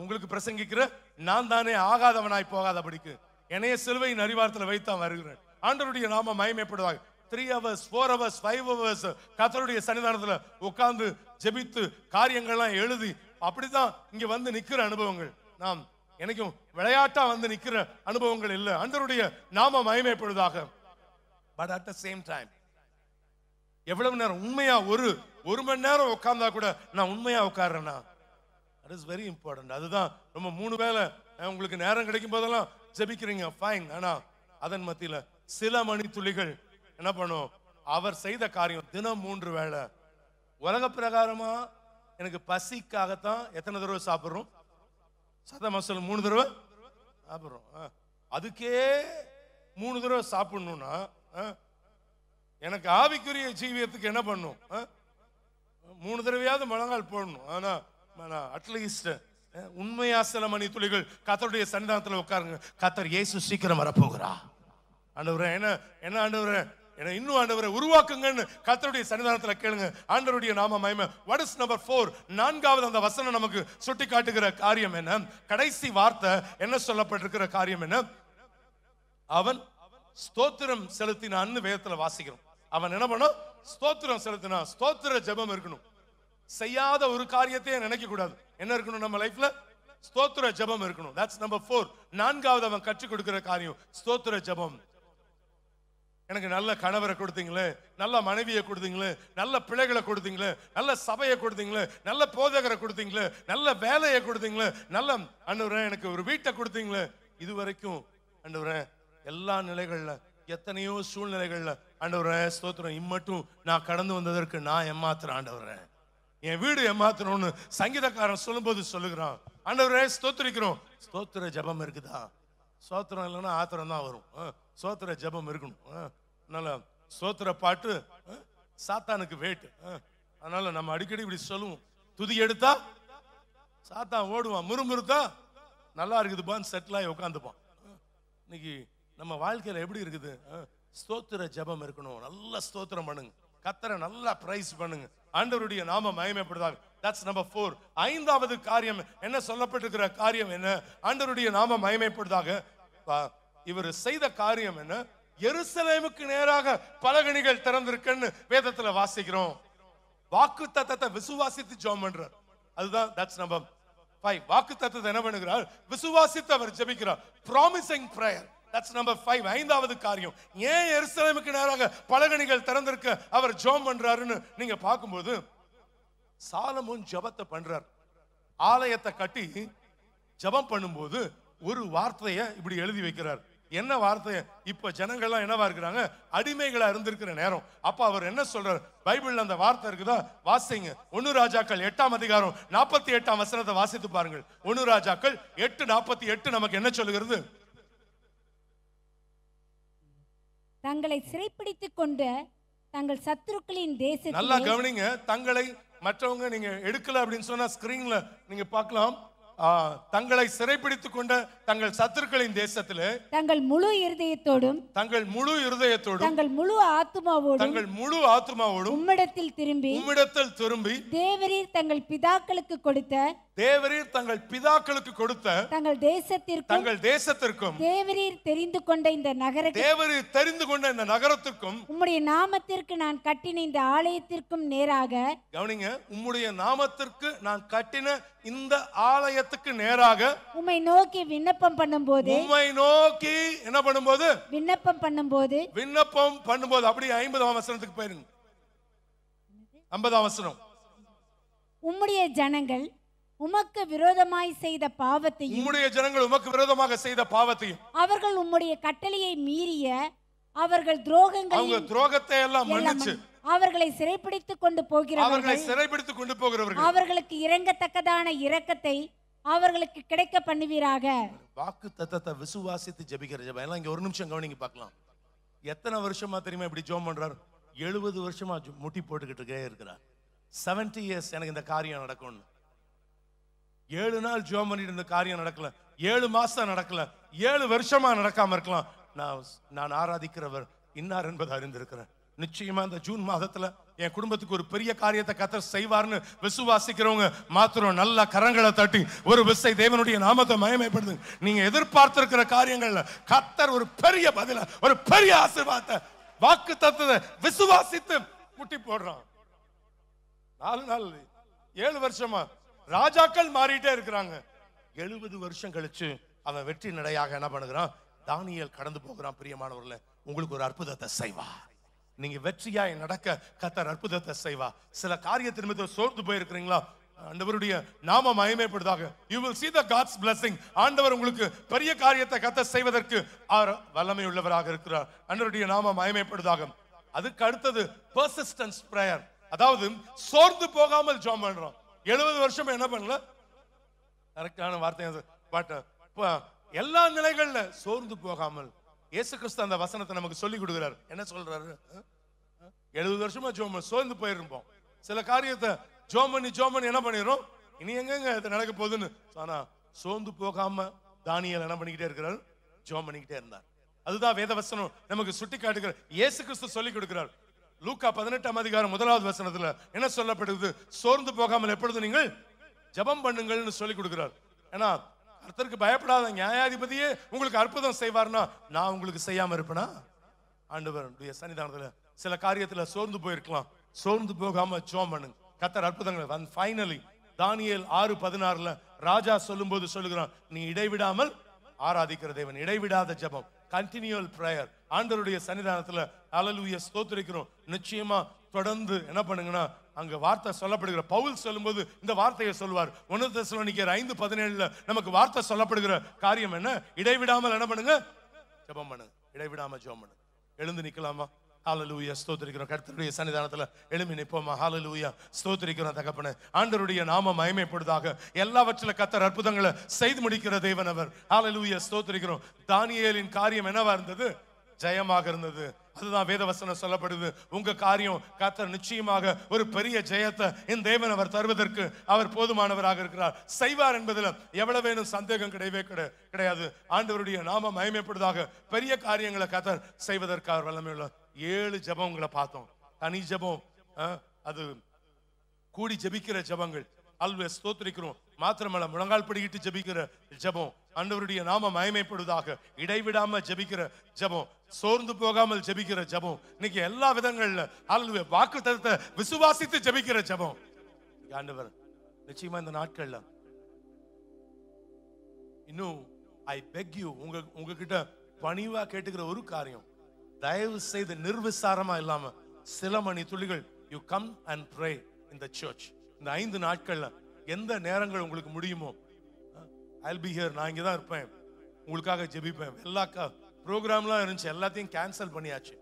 உங்களுக்கு பிரசங்கிக்கிற நான் தானே ஆகாதவனாய் போகாதபடிக்கு என்னைய சிலுவையின் அரிவாரத்தில் வைத்தான் வருகிறேன். ஆண்டவருடைய நாம மகிமைப்படுவாங்க. 3 hours 4 hours 5 hours கர்த்தருடைய சன்னிதானத்துல உட்கார்ந்து ஜெபித்து காரியங்கள்லாம் எழுதி அப்படிதான் இங்க வந்து நிக்கிற அனுபவங்கள். நாம் எனக்கும் விளையாட்டா வந்து நிக்கிற அனுபவங்கள் இல்ல. ஆண்டவருடைய நாம மகிமைப்படுவதாக. But at the same time எவ்வளவு நேரம் உண்மையா ஒரு மணி நேரம் உட்கார்ந்தா கூட நான் உண்மையா உட்கார்றேன்னா that is very important. அதுதான் ரொம்ப 3 வேளை உங்களுக்கு நேரம் கிடைக்கும் போதெல்லாம் ஜெபிக்கிறீங்க, ஃபைன். ஆனா அதன் மத்தியில சில மணி துளிகள் என்ன பண்ணும், அவர் செய்த காரியம் தினம் 3 வேளை. உலக பிரகாரமா எனக்கு பசிக்காகத்தான் எத்தனை தடவை சாப்பிடுறோம், சத மசாலா 3 தடவை சாப்பிடுறோம். அதுக்கே 3 தடவை சாப்பிடணும்னா எனக்கு ஆவிக்குரிய ஜீவியத்துக்கு என்ன பண்ணும், 3 தடவையாவது முழங்கால் போடணும். ஆனா அட்லீஸ்ட் உண்மையா சில மணி துளிகள் கர்த்தருடைய சன்னிதானத்துல உட்காருங்க. கர்த்தர் இயேசு சீக்கிரம் வரப்போகிறா. ஆண்டவரே என்ன ஆண்டவரே என்ன இன்னும் ஆண்டவரை உருவாக்குங்கன்னு கர்த்தருடைய சன்னிதானத்துல கேளுங்க. ஆண்டவருடைய நாம மகிமை. What is number 4? 4வது அந்த வசனம் நமக்கு சுட்டி காட்டுகிற காரியம் என்ன, கடைசி வார்த்தை என்ன சொல்லப்பட்டிருக்கிற காரியம் என்ன, அவன் ஸ்தோத்திரம் செலுத்தினான்னு வேதத்துல வாசிக்கிறோம். அவன் என்ன பண்ண, ஸ்தோத்திரம் செலுத்தினா. ஸ்தோத்திர ஜெபம் இருக்கணும். செய்யாத ஒரு காரியத்தையே நினைக்க கூடாது. என்ன இருக்கணும் நம்ம லைஃப்ல, ஸ்தோத்திர ஜெபம் இருக்கணும். That's number 4. 4வது அவன் கற்றுக் கொடுக்கிற காரியம் ஸ்தோத்திர ஜெபம். எனக்கு நல்ல கணவரை கொடுத்தீங்களே, நல்ல மனைவியை கொடுத்தீங்களே, நல்ல பிள்ளைகளை கொடுத்தீங்களே, நல்ல சபையை கொடுத்தீங்களே, நல்ல போதகரை கொடுத்தீங்களே, நல்ல வேலையை கொடுத்தீங்களே, நல்ல ஆண்டவரே எனக்கு ஒரு வீட்டை கொடுத்தீங்களே. இதுவரைக்கும் ஆண்டவரே எல்லா நிலைகள்ல எத்தனையோ சூழ்நிலைகள்ல ஆண்டவரே ஸ்தோத்திரம். இம்மட்டும் நான் கடந்து வந்ததற்கு நான் ஏமாத்துறேன் ஆண்டவரே, என் வீடு ஏமாத்தணும்னு சங்கீதக்காரன் சொல்லும்போது சொல்லுகிறான். ஆண்டவரே ஸ்தோத்திரிக்கிறோம். ஸ்தோத்திர ஜெபம் இருக்குதா? ஸ்தோத்திரம் இல்லைன்னா ஆத்திரம் தான் வரும். ஸ்தோத்திர ஜெபம் இருக்கணும். அதனால ஸ்தோத்திர பாட்டு சாத்தானுக்கு வேட்டு. அதனால நம்ம அடிக்கடி இப்படி சொல்லுவோம், துதி எடுத்தா சாத்தான் ஓடுவான், முறுமுறுத்தா நல்லா இருக்குதுப்பான்னு செட்டில் ஆகி உட்காந்துப்பான். இன்னைக்கு நம்ம வாழ்க்கையில எப்படி இருக்குது, ஸ்தோத்திர ஜெபம் இருக்கணும். நல்ல ஸ்தோத்திரம் பண்ணுங்க, கர்த்தரை நல்லா பிரைஸ் பண்ணுங்க, ஆண்டவருடைய நாம மகிமைப்படுதாக. That's number 4. 5வது காரியம் என்ன சொல்லப்பட்டிருக்கிற காரியம் என்ன, ஆண்டவருடைய நாம மகிமைப்படுதாக. இவர் செய்த காரியம் என்ன, எருசலேமுக்கு நேராக பலகணிகள் திறந்திருக்குன்னு வேதத்துல வாசிக்கிறோம். வாக்குத்தத்தத்தை விசுவாசித்து ஜெபம் பண்றார். அதுதான் that's number 5. வாக்குத்தத்தத்தை என்ன பண்ணுகிறார், விசுவாசித்து அவர் ஜெபிக்கிறார். Promising prayer. That's number 5. ஐந்தாவது காரியம், ஏன் எருசலேமுக்கு நேராக பலகணிகள் திறந்திருக்க அவர் ஜெபம் பண்றாருன்னு நீங்க பார்க்கும்போது, சாலமோன் ஜெபத்தை பண்றார். ஆலயத்தை கட்டி ஜெபம் பண்ணும்போது ஒரு வார்த்தையை இப்படி எழுதி வைக்கிறார். என்ன வார்த்தை? இப்ப ஜனங்கள்லாம் என்னவா இருக்கிறாங்க? அடிமைகளா இருந்திருக்கிற நேரம். அப்ப அவர் என்ன சொல்றார்? பைபிள்ல அந்த வார்த்தை இருக்குதா? வாசிங்க. 1 ராஜாக்கள் 8ஆம் அதிகாரம் 48ஆம் வசனத்தை வாசித்து பாருங்கள். 1 ராஜாக்கள் 8:48 நமக்கு என்ன சொல்லுகிறது? தங்களை சிறைப்பிடித்துக் கொண்ட தங்கள் சத்துருக்களின் தேசத்தில், நல்லா கவனிங்க, தங்களை மற்றவங்க நீங்க எடுக்கல அப்படின்னு சொன்னா ஸ்கிரீன்ல நீங்க பார்க்கலாம். தங்களை சிறைப்பிடித்துக் கொண்ட தங்கள் சத்துருக்களின் தேசத்திலே தங்கள் முழு இருதயத்தோடும் தங்கள் முழு இருதயத்தோடும் தங்கள் முழு ஆத்துமாவோடும் உம்மிடத்தில் திரும்பி தேவரீர் தங்கள் பிதாக்களுக்கு கொடுத்த தங்கள் தேசத்திற்கும் தேவரீர் தெரிந்து கொண்ட இந்த நகரத்திற்கும் உம்முடைய நாமத்திற்கு நான் கட்டின இந்த ஆலயத்திற்கும் நேராக, கவனிங்க, உம்முடைய நாமத்திற்கு நான் கட்டின இந்த ஆலயத்துக்கு நேராக உம்மை நோக்கி விண்ணப்பம் பண்ணும்போது அப்படியே 50ஆம் வசனத்துக்கு போயிருங்க. 50ஆம் வசனம். உம்முடைய ஜனங்கள் உமக்கு விரோதமாய் செய்த பாவத்தையும் அவர்கள் உம்முடைய கட்டளையை மீறிய அவர்கள் துரோகத்தை எல்லாம் மன்னிச்சு அவர்களை சிறைப்பிடித்துக் கொண்டு போகிறவர்கள் அவர்களுக்கு இறங்கத்தக்கதான இரக்கத்தை அவர்களுக்கு கிடைக்க பண்ணுவீராக. வாக்கு தத்தத்தை விசுவாசித்து ஜெபிக்கிற ஜெபம் எல்லாம் இங்க ஒரு நிமிஷம் கவனிங்க பார்க்கலாம். எத்தனை வருஷமா தெரியுமா இப்படி ஜெபம் பண்றாரு? 70 வருஷமா முட்டி போட்டுக்கிட்டு இருக்கிறார். 70 years எனக்கு இந்த காரியம் நடக்கும்னு. 7 நாள் ஜெபம் பண்ணிட்டு இந்த காரியம் நடக்கல, 7 மாசம் நடக்கல, 7 வருஷமா நடக்காம இருக்கலாம். நான் ஆராதிக்கிறவர் இன்னார் என்பதை அறிந்திருக்கிறேன். நிச்சயமா இந்த ஜூன் மாதத்துல என் குடும்பத்துக்கு ஒரு பெரிய காரியத்தை கர்த்தர் செய்வார்னு விசுவாசிக்கிறவங்க மாத்திரம் நல்ல கரங்களை தட்டி ஒரு விசை தேவனுடைய நாமத்தை மகிமைப்படுது. நீங்க எதிர்பார்த்திருக்கிற காரியங்கள்ல கர்த்தர் ஒரு பெரிய பதில, ஒரு பெரிய ஆசீர்வாதத்தை, வாக்கு தத்தத்தை விசுவாசித்து முட்டி போடுறான். 4 நாள் 7 வருஷமா ராஜாக்கள் மாறிட்டே இருக்கிறாங்க. 70 வருஷம் கழிச்சு அவன் வெற்றி நடையாக என்ன பண்ணுகிறான்? தானியேல் கடந்து போகிறான். பிரியமானவர்களே, உங்களுக்கு ஒரு அற்புதத்தை செய்வா. நீங்க வெற்றியாய் நடக்க கர்த்தர் அற்புதத்தை செய்வா. சில காரியத்தின் மீது சோர்ந்து போயிருக்கிறீங்களா? ஆண்டவருடைய நாமம் மகிமைப்படுவதாக. You will see the God's blessing. ஆண்டவர் உங்களுக்கு பெரிய காரியத்தை கர்த்தர் செய்வதற்கு வல்லமை உள்ளவராக இருக்கிறார். ஆண்டவருடைய நாமம் மகிமைப்படுவதாக. அதுக்கு அடுத்தது persistence prayer. அதாவது சோர்ந்து போகாமல் ஜெபம் பண்றோம். 70 வருஷம் என்ன பண்ணல? கரெக்டான வார்த்தை. பட் எல்லா நிலைகள்ல சோர்ந்து போகாமல் இயேசு கிறிஸ்து அந்த வசனத்தை நமக்கு சொல்லி கொடுக்கிறார். என்ன சொல்றாரு? 70 வருஷமா ஜெபம் சோர்ந்து போயிருப்போம். சில காரியத்தை ஜெபம் பண்ணி என்ன பண்ணிரும்? இனி எங்க இது நடக்க போகுதுன்னு. ஆனா சோர்ந்து போகாம தானியேல் என்ன பண்ணிக்கிட்டே இருக்கிறார்? ஜெபம் பண்ணிக்கிட்டே இருந்தார். அதுதான் வேத வசனம் நமக்கு சுட்டி காட்டுகிறார். இயேசு கிறிஸ்து சொல்லி கொடுக்கிறார். லூக்கா 18ஆம் அதிகாரம் 1வது வசனத்துல என்ன சொல்லப்படுது? சோர்ந்து போகாமல் எப்பொழுது நீங்கள் ஜெபம் பண்ணுங்கள்னு சொல்லி கொடுக்கிறார். ஏன்னா கர்த்தருக்கு பயப்படாத நியாயாதிபதியே உங்களுக்கு அற்புதம் செய்வார்னா நான் உங்களுக்கு செய்யாம இருப்பேனா? ஆண்டவருடைய சன்னிதானத்துல சில காரியத்துல சோர்ந்து போயிருக்கலாம். சோர்ந்து போகாம ஜெபம் பண்ணுங்க, கர்த்தர் அற்புதங்கள். ஃபைனலி தானியேல் 6:16 ராஜா சொல்லும்போது சொல்லுகிறான், நீ இடைவிடாமல் ஆராதிக்கிற தேவன், இடைவிடாத ஜெபம், கண்டினியூவல் பிரேயர். ஆண்டவருடைய சன்னிதானத்துல ஹல்லேலூயா ஸ்தோத்திரிக்கிறோம். நிச்சயமா தொடர்ந்து என்ன பண்ணுங்கன்னா அங்க வார்த்தை சொல்லப்படுகிற பவுல் சொல்லும்போது இந்த வார்த்தையை சொல்வார். 1 தெசலோனிக்கேயர் 5:17 நமக்கு வார்த்தை சொல்லப்படுகிற காரியம் என்ன? இடைவிடாமல் என்ன பண்ணுங்க? ஜெபம் பண்ணுங்க. இடைவிடாம ஜெபம் பண்ணுங்க. எழுந்து நிக்கலாமா? ஹல்லேலூயா ஸ்தோத்திரிக்கிறோம். கர்த்தருடைய சன்னிதானத்துல எழும்பி நிப்போமா? ஹல்லேலூயா ஸ்தோத்திரிக்கிறோம். தகப்பனே, ஆண்டவருடைய நாமம் மகிமைப்படுவதாக. எல்லாவற்றிலும் கர்த்தர் அற்புதங்களை செய்து முடிக்கிற தேவன் அவர். ஹல்லேலூயா ஸ்தோத்திரிக்கிறோம். தானியேலின் காரியம் என்னவா இருந்தது? ஜெயமாக இருந்தது. அதுதான் வேதவசனம் சொல்லப்படுது. உங்க காரியம் கர்த்தர் நிச்சயமாக ஒரு பெரிய ஜெயத்தை என் தேவன் அவர் தருவதற்கு அவர் போதுமானவராக இருக்கிறார், செய்வார் என்பதில் எவ்வளவு வேணும் சந்தேகம் கிடையவே கிடையாது. ஆண்டவருடைய நாமம் மகிமைப்படுவதாக. பெரிய காரியங்களை கர்த்தர் செய்வதற்காக வல்லமையுள்ள 7 ஜெபங்களை பார்த்தோம். தனி ஜெபம், அது கூடி ஜெபிக்கிற ஜெபங்கள், ஆல்வேஸ் ஸ்தோத்திரிக்கிறோம். மாத்திரமல்ல முழங்கால் படிக்கிட்டு ஜெபிக்கிற ஜெபம், ஆண்டவருடைய நாமம் மகிமைப்படுவதாக. இடைவிடாம ஜெபிக்கிற ஜெபம், சோர்ந்து போகாமல் ஜெபிக்கிற ஜெபம். இன்னைக்கு எல்லா விதங்கள்ல ஹல்லேலூயா வாக்குத்தத்தத்தை விசுவாசித்து ஜெபிக்கிற ஜெபம். ஆண்டவர் நிச்சயமா இந்த நாட்கள்ல இன்னும் ஐ பெக் யூ, உங்ககிட்ட பணிவா கேட்டுக்கிற ஒரு காரியம், தயவு செய்து நிர்விசாரமா இல்லாம சில மணி துளிகள் you come and pray in the search. இந்த 5 நாட்கள்ல எந்த நேரங்கள் உங்களுக்கு முடியுமோ, I'll be here, நான் இங்க தான் இருப்பேன், உங்களுக்காக ஜெபிப்பேன். எல்லா ப்ரோக்ராம்லாம் இருந்துச்சு, எல்லாத்தையும் கேன்சல் பண்ணியாச்சு.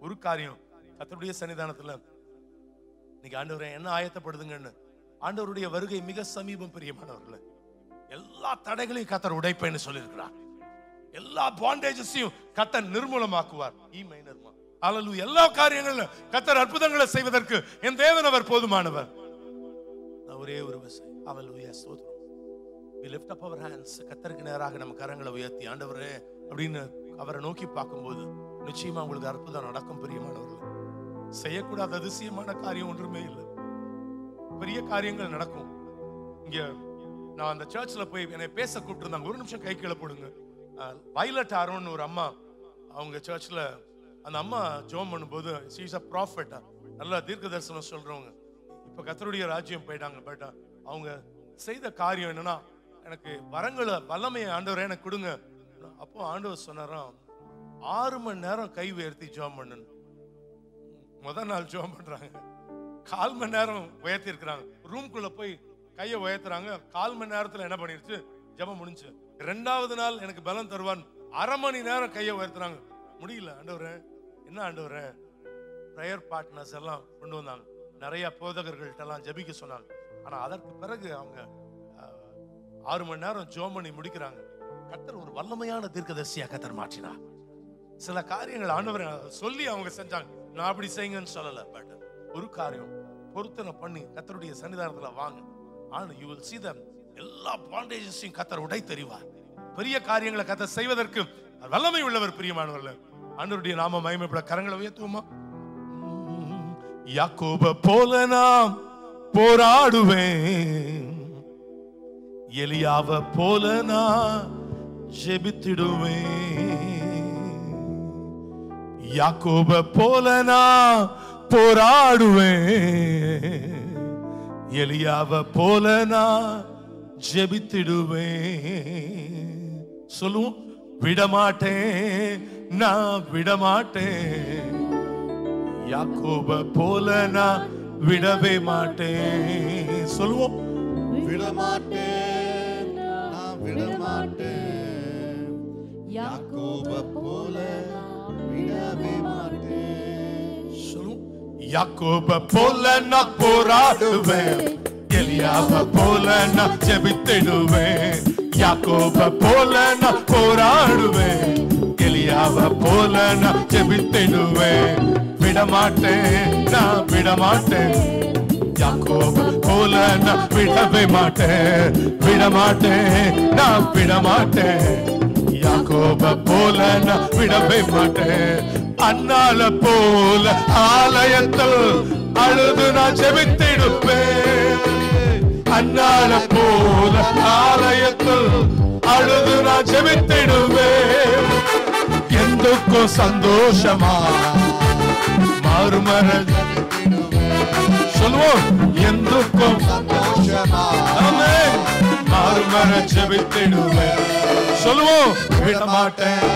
ஒரு காரியம், கர்த்தருடைய சன்னிதானத்துல இன்னைக்கு ஆண்டவரே என்ன ஆயத்தப்படுதுங்கன்னு, ஆண்டவருடைய வருகை மிக சமீபம் பிரியமானவர்களே. எல்லா தடைகளையும் கர்த்தர் உடைப்பேன்னு சொல்லியிருக்கிறார். எல்லா பாண்டேஜஸையும் கர்த்தர் நிர்மூலமாக்குவார். ஹல்லேலூயா. எல்லா காரியங்களும் கர்த்தர் அற்புதங்களை செய்வதற்கு என் தேவன் அவர் போதுமானவர். ஒரே ஒரு விஷயம், ஹல்லேலூயா, ஸ்தோத்திரம். We lift up our hands. கர்த்தருக்கு நேராக நம்ம கரங்களை உயர்த்தி, ஆண்டவரே அப்படின்னு அவரை நோக்கி பார்க்கும்போது நிச்சயமா உங்களுக்கு அற்புதம் நடக்கும் பிரியமானவர்களே. செய்யக்கூடாத அதிசயமான காரியம் ஒன்றுமே இல்லை. பெரிய காரியங்கள் நடக்கும். இங்க நான் அந்த சர்ச்ல போய் என்னை பேச கூப்பிட்டுருந்தாங்க. ஒரு நிமிஷம் கை கீழே போடுங்க. வைலட் ஆரோன்னு ஒரு அம்மா, அவங்க சர்ச்ல அந்த அம்மா ஜெபம் பண்ணும்போது, she is a prophet, நல்ல தீர்க்க தரிசனம் சொல்றவங்க. இப்ப கர்த்தருடைய ராஜ்யம் போயிட்டாங்க. பட் அவங்க செய்த காரியம் என்னன்னா, எனக்கு வரங்களை வல்லமையை ஆண்டவரே எனக்கு கொடுங்க. அப்போ ஆண்டவர் சொன்னாராம், 6 மணி நேரம் கை உயர்த்தி ஜெபம் பண்ணணும். முதல் நாள் ஜெபம் பண்றாங்க, 1/4 மணி நேரம் உயர்த்தி இருக்கிறாங்க. ரூம்குள்ள போய் கையை உயர்த்துறாங்க. 1/4 மணி நேரத்துல என்ன பண்ணிருச்சு, ஜெபம் முடிஞ்சு. 2வது நாள் எனக்கு பலம் தருவான், 1/2 மணி நேரம் கையை உயர்த்துறாங்க. முடியல ஆண்டவரே, என்ன ஆண்டவரே. பிரேயர் பார்ட்னர்ஸ் எல்லாம் கொண்டு வந்தாங்க, நிறைய போதகர்கள்ட்ட எல்லாம் ஜெபிக்க சொன்னாங்க. ஆனா அதற்கு பிறகு அவங்க 6 மணி நேரம் ஜெபம் பண்ணி முடிக்கிறாங்க. கர்த்தர் ஒரு வல்லமையான தீர்க்கதரிசியா கர்த்தர் மாற்றினார். சில காரியங்கள் ஆண்டவர் சொல்லி அவங்க செஞ்சாங்க. நான் அப்படி செய்யுங்கன்னு சொல்லல. பட் ஒரு காரியம் பொருத்தனை பண்ணி கர்த்தருடைய சன்னிதானத்துல வாங்க. ஆனா you will see them, எல்லா பாண்டேஜஸையும் கர்த்தர் உடை தெரிவார். பெரிய காரியங்களை கர்த்தர் செய்வதற்கு வல்லமை உள்ளவர் பிரியமானவர்களே. ஆண்டவருடைய நாம மகிமைப்பட கரங்களை உயர்த்துவோமா? யாக்கோப போல நாம் போராடுவேன், எலியாவை போல நான் ஜெபித்திடுவேன். யாக்கோப போல நான் போராடுவேன், எலியாவை போல நான் ஜெபித்திடுவேன். சொல்லுவோம், விடமாட்டேன், நான் விடமாட்டேன். யாக்கோப போல நான் விடவே மாட்டேன். சொல்லுவோம், விடமாட்டேன், நான் விடமாட்டேன். யாக்கோப போல விடவே மாட்டேன். சொல்லுவோம், யாக்கோப போல நான் போராடுவேன், எலியாவை போல நான் ஜெபித்திடுவேன். யாக்கோப போல நான் போராடுவேன், எலியாவை போல நான் ஜெபித்திடுவேன். விடமாட்டேன், நான் விடமாட்டேன். யாக்கோப போல நான் விடவே மாட்டேன், விடமாட்டேன், நான் விடமாட்டேன். யாக்கோப போல நான் விடவே மாட்டேன். அன்னால போல ஆலயத்தில் அழுது நான் ஜெபித்திடுவேன். அன்னால போல ஆலயத்தில் அழுது நான் ஜெபித்திடுவேன். எந்துக்கும் சந்தோஷமா மாறுமர சொல்லுவோம், எந்துக்கும் சந்தோஷமா ஆமென் மாறுமர ஜெபித்திடுவேன். சொல்லுவோம், விடமாட்டேன்,